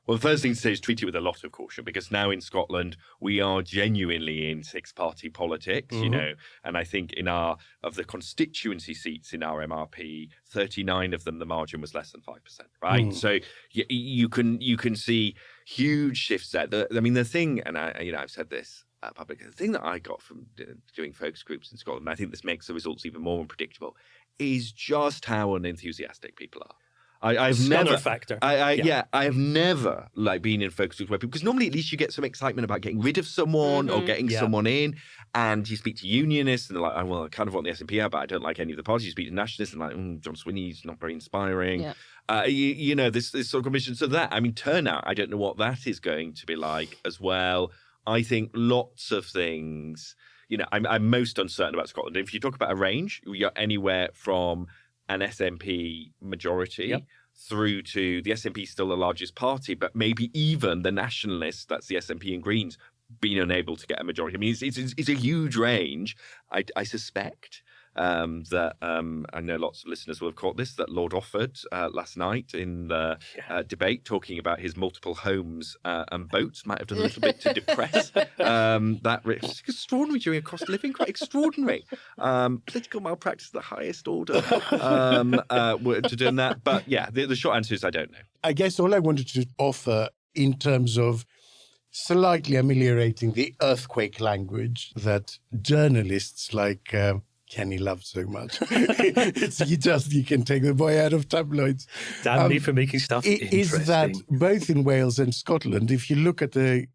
Well, the first thing to say is treat it with a lot of caution, because now in Scotland, we are genuinely in six-party politics, you know, and I think of the constituency seats in our MRP, 39 of them, the margin was less than 5%, right? So you can see huge shifts there. The thing, and I've said this publicly, the thing that I got from doing focus groups in Scotland, and I think this makes the results even more unpredictable, is just how unenthusiastic people are. I've never factor. I have never been in focus groups where people, because normally at least you get some excitement about getting rid of someone or getting someone in, and you speak to unionists and they're like, oh, well, I kind of want the SNP out, but I don't like any of the parties. You speak to nationalists and like, John Swinney's not very inspiring. Yeah. This sort of combination. So that, I mean, turnout, I don't know what that is going to be like as well. I think lots of things, you know, I'm most uncertain about Scotland. If you talk about a range, you're anywhere from an SNP majority through to the SNP still the largest party, but maybe even the nationalists, that's the SNP and Greens, being unable to get a majority. I mean, it's a huge range. I suspect that I know lots of listeners will have caught this, that Lord Offord last night in the debate, talking about his multiple homes and boats, might have done a little bit to depress that risk. It's extraordinary during a cost of living, quite extraordinary. Political malpractice at the highest order to doing that. But yeah, the short answer is I don't know. I guess all I wanted to offer in terms of slightly ameliorating the earthquake language that journalists like Kenny love so much. You can take the boy out of tabloids. Damn me for making stuff interesting. Is that both in Wales and Scotland, if you look at the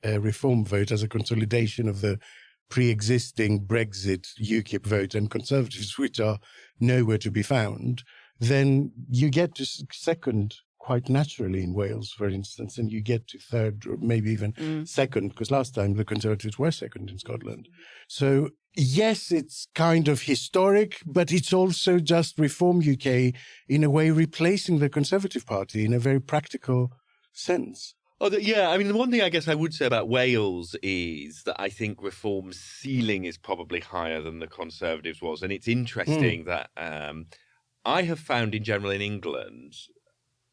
reform vote as a consolidation of the pre-existing Brexit, UKIP vote and Conservatives, which are nowhere to be found, then you get to second quite naturally in Wales, for instance, and you get to third or maybe even second, because last time the Conservatives were second in Scotland. So yes, it's kind of historic, but it's also just Reform UK in a way replacing the Conservative Party in a very practical sense. Oh, yeah. I mean, the one thing I guess I would say about Wales is that I think Reform's ceiling is probably higher than the Conservatives was. And it's interesting that I have found in general in England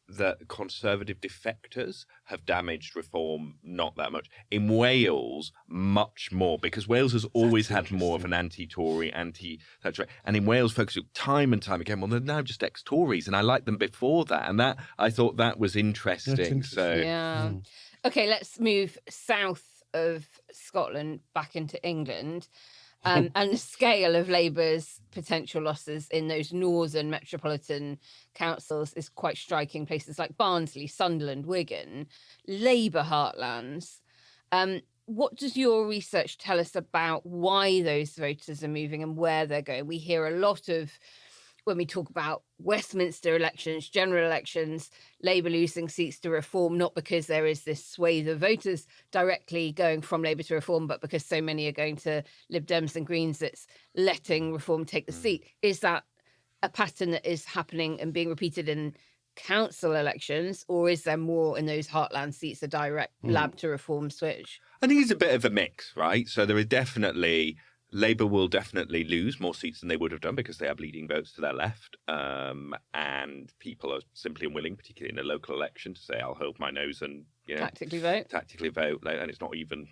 that Conservative defectors have damaged Reform not that much. In Wales, much more, because Wales has always had more of an anti-Tory, anti-Thatcher. And in Wales, folks time and time again, well, they're now just ex-Tories, and I liked them before that. And that I thought that was interesting. So yeah. Okay, let's move south of Scotland back into England. And the scale of Labour's potential losses in those northern metropolitan councils is quite striking. Places like Barnsley, Sunderland, Wigan, Labour heartlands. What does your research tell us about why those voters are moving and where they're going? We hear a lot of, when we talk about Westminster elections, general elections, Labour losing seats to Reform, not because there is this swathe of voters directly going from Labour to Reform, but because so many are going to Lib Dems and Greens, that's letting Reform take the seat. Is that a pattern that is happening and being repeated in council elections, or is there more in those heartland seats, a direct Lab to Reform switch? I think it's a bit of a mix, right? So there is definitely... Labour will definitely lose more seats than they would have done because they have leading votes to their left. And people are simply unwilling, particularly in a local election, to say, I'll hold my nose and, tactically vote. And it's not even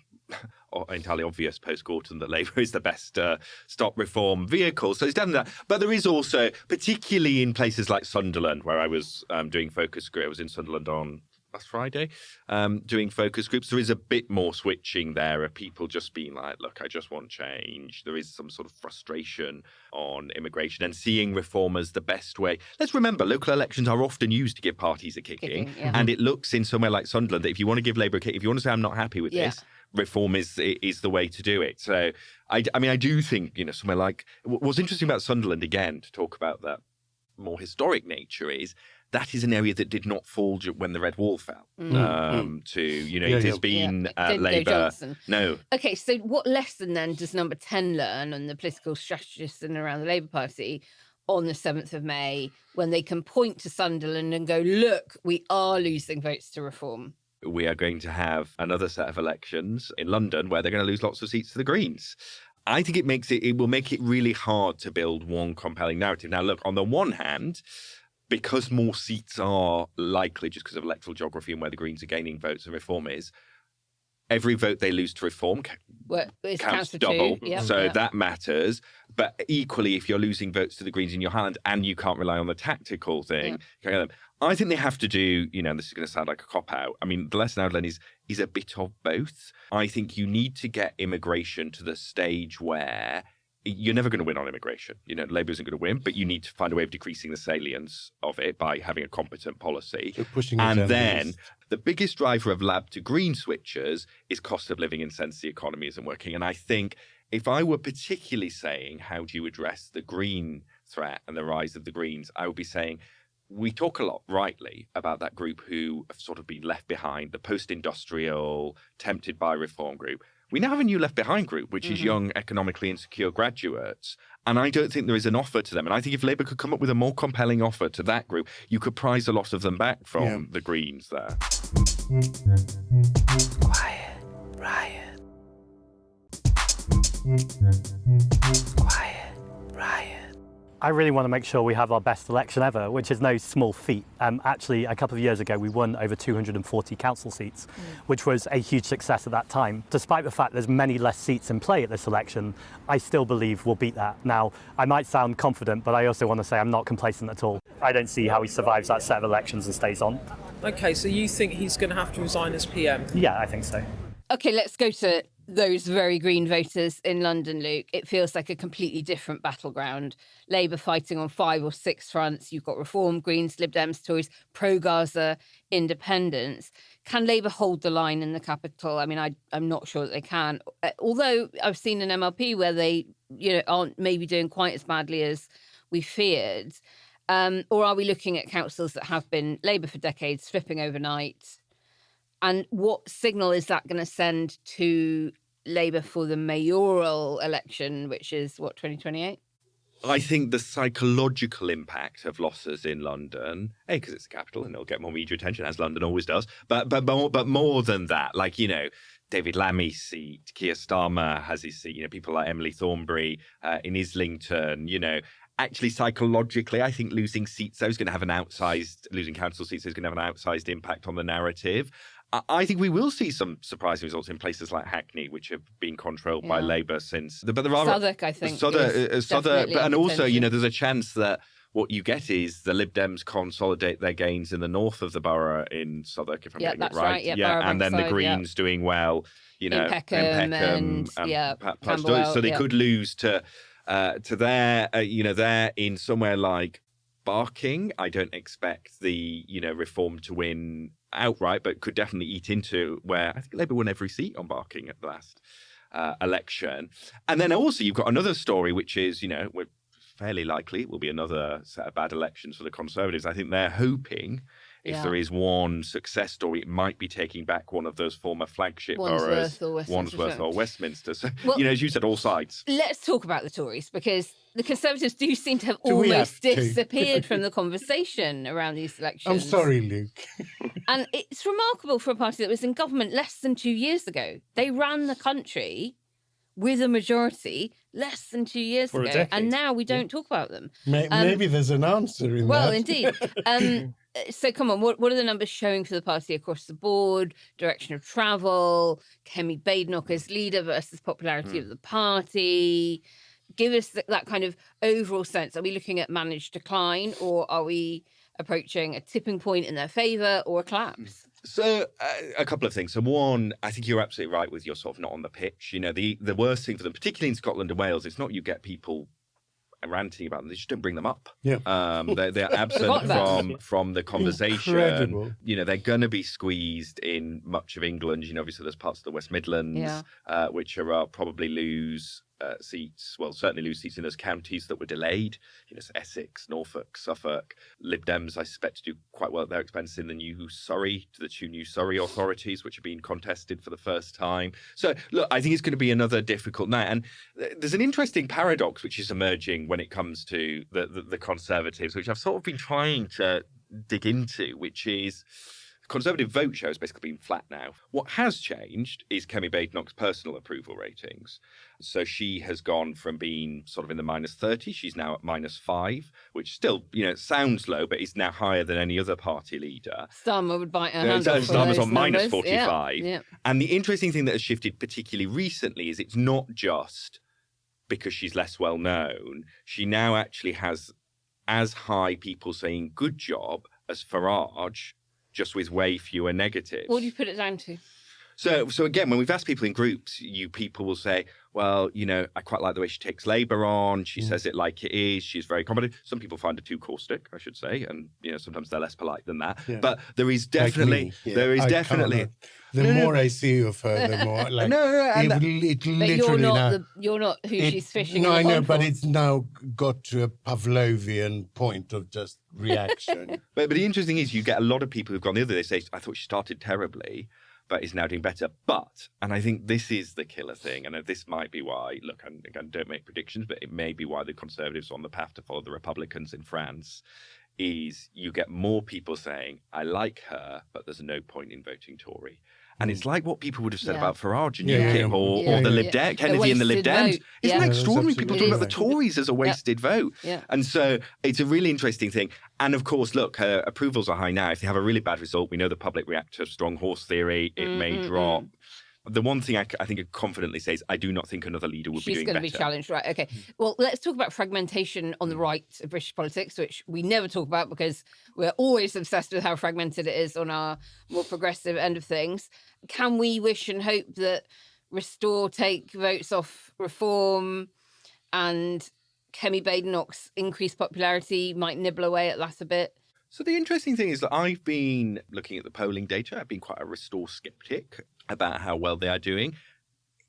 entirely obvious post-Gorton that Labour is the best stop Reform vehicle. So it's definitely that. But there is also, particularly in places like Sunderland, where I was doing focus group, I was in Sunderland on last Friday, doing focus groups, there is a bit more switching there of people just being like, look, I just want change. There is some sort of frustration on immigration and seeing Reform as the best way. Let's remember, local elections are often used to give parties a kicking. And it looks in somewhere like Sunderland that if you want to give Labour a kick, if you want to say I'm not happy with this, Reform is the way to do it. So, I mean, I do think, somewhere like, what's interesting about Sunderland, again, to talk about that more historic nature is, that is an area that did not fall when the Red Wall fell. It has been Labour. No. Okay, so what lesson then does Number 10 learn on the political strategists and around the Labour Party on the 7th of May when they can point to Sunderland and go, look, we are losing votes to Reform? We are going to have another set of elections in London where they're going to lose lots of seats to the Greens. I think it will make it really hard to build one compelling narrative. Now, look, on the one hand, because more seats are likely just because of electoral geography and where the Greens are gaining votes and Reform is, every vote they lose to Reform counts double. That matters. But equally, if you're losing votes to the Greens in your hand and you can't rely on the tactical thing, I think they have to do, this is going to sound like a cop-out. I mean, the lesson I would learn is a bit of both. I think you need to get immigration to the stage where you're never going to win on immigration. Labour isn't going to win, but you need to find a way of decreasing the salience of it by having a competent policy. And then the biggest driver of Lab to Green switchers is cost of living and sense the economy isn't working. And I think if I were particularly saying, how do you address the green threat and the rise of the Greens, I would be saying, we talk a lot, rightly, about that group who have sort of been left behind, the post-industrial, tempted by Reform group. We now have a new Left Behind group, which is young, economically insecure graduates. And I don't think there is an offer to them. And I think if Labour could come up with a more compelling offer to that group, you could prize a lot of them back from the Greens there. Quiet, Riot. Quiet, Riot. I really want to make sure we have our best election ever, which is no small feat. Actually, a couple of years ago, we won over 240 council seats, which was a huge success at that time. Despite the fact there's many less seats in play at this election, I still believe we'll beat that. Now, I might sound confident, but I also want to say I'm not complacent at all. I don't see how he survives that set of elections and stays on. Okay, so you think he's going to have to resign as PM? Yeah, I think so. Okay, let's go to those very Green voters in London, Luke. It feels like a completely different battleground. Labour fighting on 5 or 6 fronts. You've got Reform, Greens, Lib Dems, Tories, pro-Gaza, independents. Can Labour hold the line in the capital? I mean, I'm not sure that they can. Although I've seen an MLP where they, aren't maybe doing quite as badly as we feared. Or are we looking at councils that have been Labour for decades, flipping overnight? And what signal is that going to send to Labour for the mayoral election, which is, 2028? I think the psychological impact of losses in London, because it's the capital and it'll get more media attention, as London always does, but more than that, David Lammy's seat, Keir Starmer has his seat, people like Emily Thornberry in Islington, actually psychologically, I think losing seats, losing council seats is going to have an outsized impact on the narrative. I think we will see some surprising results in places like Hackney, which have been controlled by Labour since. But there are Southwark, I think. Southwark, and also, there's a chance that what you get is the Lib Dems consolidate their gains in the north of the borough in Southwark, if I'm getting it right. And then the Greens doing well, in Peckham and Campbell, so they could lose to their, they're in somewhere like Barking. I don't expect the Reform to win outright, but could definitely eat into where I think Labour won every seat on Barking at the last election. And then also you've got another story, which is, we're fairly likely it will be another set of bad elections for the Conservatives. I think they're hoping if there is one success story, it might be taking back one of those former flagship boroughs, Wandsworth or Westminster. So, as you said, all sides. Let's talk about the Tories, because the Conservatives do seem to have almost disappeared from the conversation around these elections. I'm sorry, Luke. And it's remarkable for a party that was in government less than 2 years ago. They ran the country with a majority less than 2 years ago. And now we don't talk about them. Maybe there's an answer in that. Well, indeed. So come on, what are the numbers showing for the party across the board? Direction of travel, Kemi Badenoch as leader versus popularity of the party. Give us that kind of overall sense. Are we looking at managed decline, or are we approaching a tipping point in their favour, or a collapse? So a couple of things. So one, I think you're absolutely right with your sort of not on the pitch. The worst thing for them, particularly in Scotland and Wales, it's not you get people ranting about them, they just don't bring them up. Yeah. They're absent from the conversation. Incredible. They're going to be squeezed in much of England. Obviously there's parts of the West Midlands which are probably lose seats, certainly lose seats in those counties that were delayed. Essex, Norfolk, Suffolk. Lib Dems, I suspect, to do quite well at their expense in the two new Surrey authorities, which are being contested for the first time. So, look, I think it's going to be another difficult night. And there's an interesting paradox which is emerging when it comes to the Conservatives, which I've sort of been trying to dig into, which is Conservative vote share has basically been flat now. What has changed is Kemi Badenoch's personal approval ratings. So she has gone from being sort of in the -30, she's now at -5, which still, sounds low, but is now higher than any other party leader. Starmer would bite her hand off. Starmer's on -45. Yeah. And the interesting thing that has shifted particularly recently is it's not just because she's less well known. She now actually has as high people saying good job as Farage, just with way fewer negatives. What do you put it down to? So again, when we've asked people in groups, people will say, well, I quite like the way she takes Labour on. She says it like it is. She's very competent. Some people find her too caustic, I should say. And, sometimes they're less polite than that. Yeah. But there is definitely, The more I see of her, the more like it literally you're not who she's fishing. No, I know, but it's now got to a Pavlovian point of just reaction. but the interesting is, you get a lot of people who've gone the other way. They say, I thought she started terribly, but is now doing better. But, and I think this is the killer thing, and this might be why, look, and again, don't make predictions, but it may be why the Conservatives are on the path to follow the Republicans in France, is you get more people saying, I like her, but there's no point in voting Tory. And it's like what people would have said about Farage and UKIP or the Lib Dems, Kennedy and the Lib Dems. Isn't that extraordinary? People talk about the Tories as a wasted vote. Yeah. And so it's a really interesting thing. And of course, look, her approvals are high now. If they have a really bad result, we know the public react to strong horse theory. It may drop. The one thing I think I confidently say is I do not think another leader would be doing better. She's going to be challenged, right? Okay. Well, let's talk about fragmentation on the right of British politics, which we never talk about because we're always obsessed with how fragmented it is on our more progressive end of things. Can we wish and hope that Restore take votes off Reform and Kemi Badenoch's increased popularity might nibble away at that a bit? So the interesting thing is that I've been looking at the polling data. I've been quite a Restore skeptic about how well they are doing.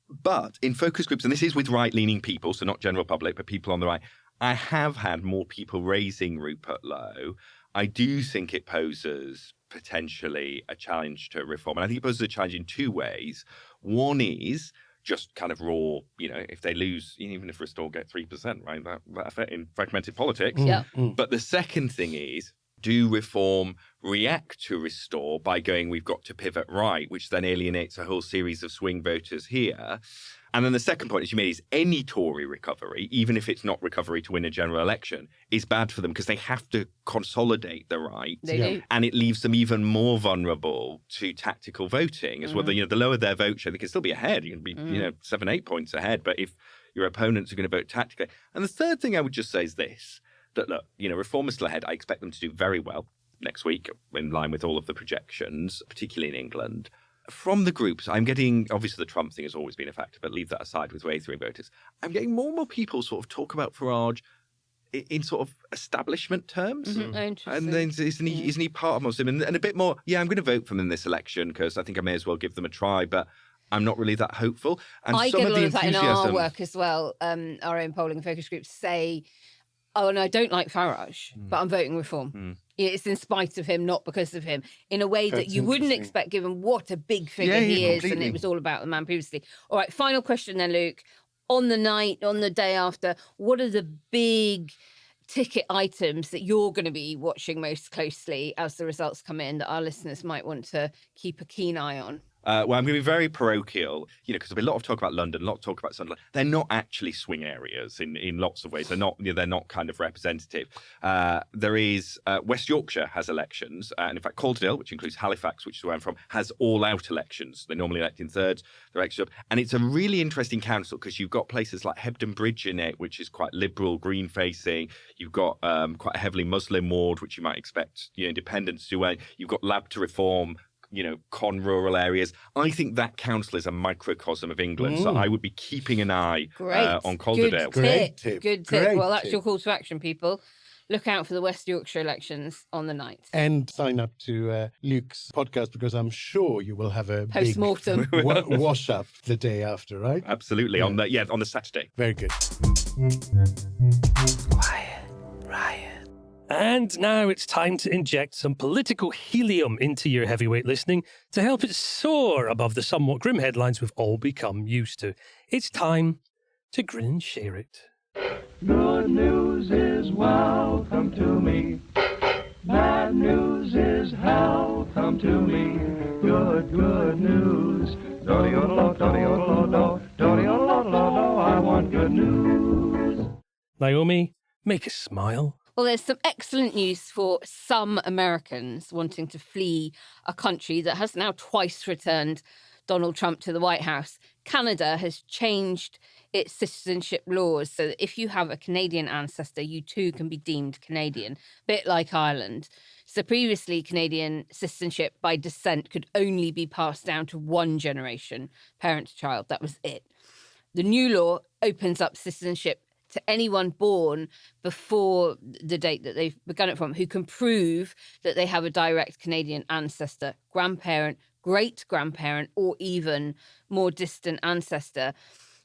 But in focus groups, and this is with right-leaning people, so not general public, but people on the right, I have had more people raising Rupert Lowe. I do think it poses potentially a challenge to Reform. And I think it poses a challenge in two ways. One is just kind of raw, if they lose, even if Restore get 3%, right, that affect in fragmented politics. Yeah. But the second thing is, do Reform react to Restore by going, we've got to pivot right, which then alienates a whole series of swing voters here? And then the second point, as you made, is any Tory recovery, even if it's not recovery to win a general election, is bad for them because they have to consolidate the right. They do. And it leaves them even more vulnerable to tactical voting as well. The lower their vote share, they can still be ahead. You can be, 7-8 points ahead. But if your opponents are going to vote tactically. And the third thing I would just say is this. That look, Reform is still ahead. I expect them to do very well next week, in line with all of the projections, particularly in England. From the groups, I'm getting, obviously the Trump thing has always been a factor, but leave that aside with wavering voters. I'm getting more and more people sort of talk about Farage in sort of establishment terms. Interesting. And then isn't he part of Muslim? And a bit more, I'm going to vote for them in this election because I think I may as well give them a try, but I'm not really that hopeful. And I some get a of lot the of that in enthusiasm... our work as well. Our own polling focus groups say, oh, and I don't like Farage, but I'm voting Reform. It's in spite of him, not because of him, in a way that you wouldn't expect, given what a big figure he is, and it was all about the man previously. All right, final question then, Luke. On the night, on the day after, what are the big ticket items that you're going to be watching most closely as the results come in that our listeners might want to keep a keen eye on? Well, I'm going to be very parochial, because there'll be a lot of talk about London, a lot of talk about Sunderland. They're not actually swing areas in lots of ways. They're not kind of representative. There is West Yorkshire has elections, and in fact, Calderdale, which includes Halifax, which is where I'm from, has all-out elections. They normally elect in thirds. They're extra, and it's a really interesting council because you've got places like Hebden Bridge in it, which is quite liberal, green-facing. You've got quite a heavily Muslim ward, which you might expect independents to do well. You've got Lab to Reform, con rural areas. I think that council is a microcosm of England. So I would be keeping an eye on Calderdale. Good tip. Well, that's your call to action, people. Look out for the West Yorkshire elections on the night. And sign up to Luke's podcast because I'm sure you will have a post-mortem wash up the day after, right? Absolutely. On the Saturday. Very good. Quiet, Riot. And now it's time to inject some political helium into your heavyweight listening to help it soar above the somewhat grim headlines we've all become used to. It's time to grin and share it. Good news is welcome to me. Bad news is hell come to me. Good news. I want good news. Naomi, make us smile. Well, there's some excellent news for some Americans wanting to flee a country that has now twice returned Donald Trump to the White House. Canada has changed its citizenship laws so that if you have a Canadian ancestor, you too can be deemed Canadian, a bit like Ireland. So previously, Canadian citizenship by descent could only be passed down to one generation, parent to child. That was it. The new law opens up citizenship to anyone born before the date that they've begun it from, who can prove that they have a direct Canadian ancestor, grandparent, great-grandparent, or even more distant ancestor.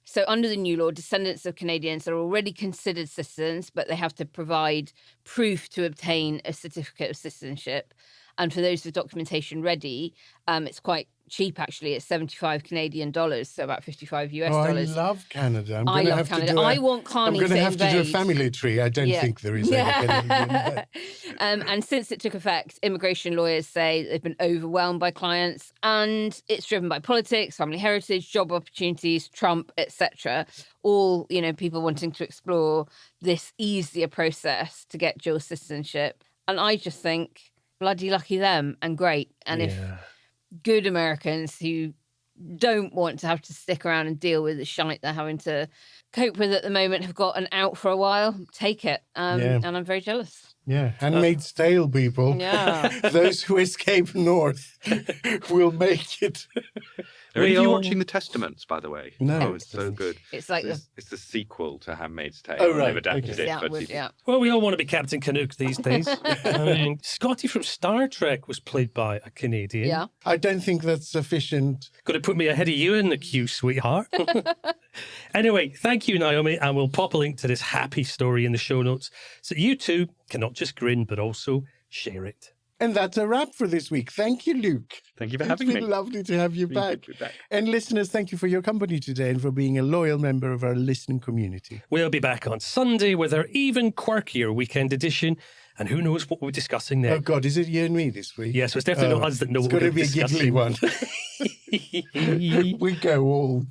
So under the new law, descendants of Canadians are already considered citizens, but they have to provide proof to obtain a certificate of citizenship. And for those with documentation ready, it's quite cheap, actually. It's 75 Canadian dollars, so about 55 US dollars. I love Canada. I love Canada. I want Carney I'm going to have to do a family tree. I don't think there is any Canadian. And since it took effect, immigration lawyers say they've been overwhelmed by clients, and it's driven by politics, family heritage, job opportunities, Trump, etc. All, people wanting to explore this easier process to get dual citizenship. And I just think, bloody lucky them and great. And if good Americans who don't want to have to stick around and deal with the shite they're having to cope with at the moment have gotten out for a while, take it. And I'm very jealous. Yeah, Handmaid's Tale people. Yeah. Those who escape north will make it. Are you watching The Testaments, by the way? No. Oh, it's so good. It's like it's the sequel to Handmaid's Tale. Oh, right. They've adapted Okay. it for TV. Yeah. Well, we all want to be Captain Canuck these days. I mean, Scotty from Star Trek was played by a Canadian. Yeah. I don't think that's sufficient. Got to put me ahead of you in the queue, sweetheart. Anyway, thank you, Naomi, and we'll pop a link to this happy story in the show notes so you too can not just grin, but also share it. And that's a wrap for this week. Thank you, Luke. Thank you for having me. It's been lovely to have you back. Good to be back. And listeners, thank you for your company today and for being a loyal member of our listening community. We'll be back on Sunday with our even quirkier weekend edition. And who knows what we're discussing next. Oh, God, is it you and me this week? Yes, it's definitely not us that know what we're discussing. It's going to be a giggly one. we go all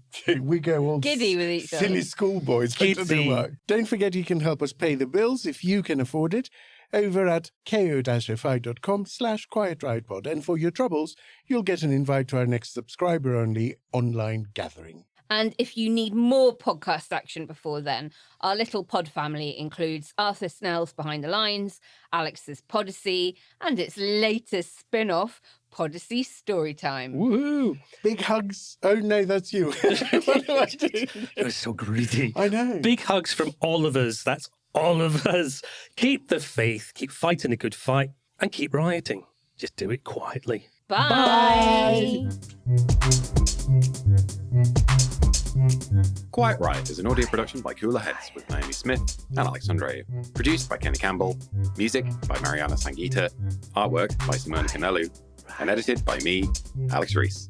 Giddy with each other. silly schoolboys. I don't know why. Don't forget you can help us pay the bills if you can afford it over at ko-fi.com/quietridepod. And for your troubles, you'll get an invite to our next subscriber-only online gathering. And if you need more podcast action before then, our little pod family includes Arthur Snell's Behind the Lines, Alex's Podyssey, and its latest spin-off, Podyssey Storytime. Woohoo! Big hugs. Oh, no, that's you. What do I do? You're so greedy. I know. Big hugs from all of us. That's all of us. Keep the faith, keep fighting a good fight, and keep rioting. Just do it quietly. Bye. Quiet Riot is an audio production by Cooler Heads with Naomi Smith and Andreou. Produced by Kenny Campbell. Music by Mariana Sangeeta. Artwork by Simone Canelu. And edited by me, Alex Reese.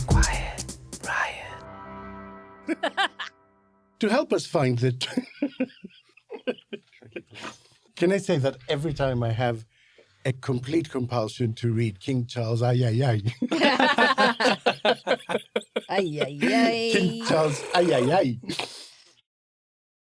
Quiet Riot. To help us find the... Can I say that every time I have a complete compulsion to read King Charles, ay, ay, ay. Ay, ay, ay. King Charles, ay, ay, ay.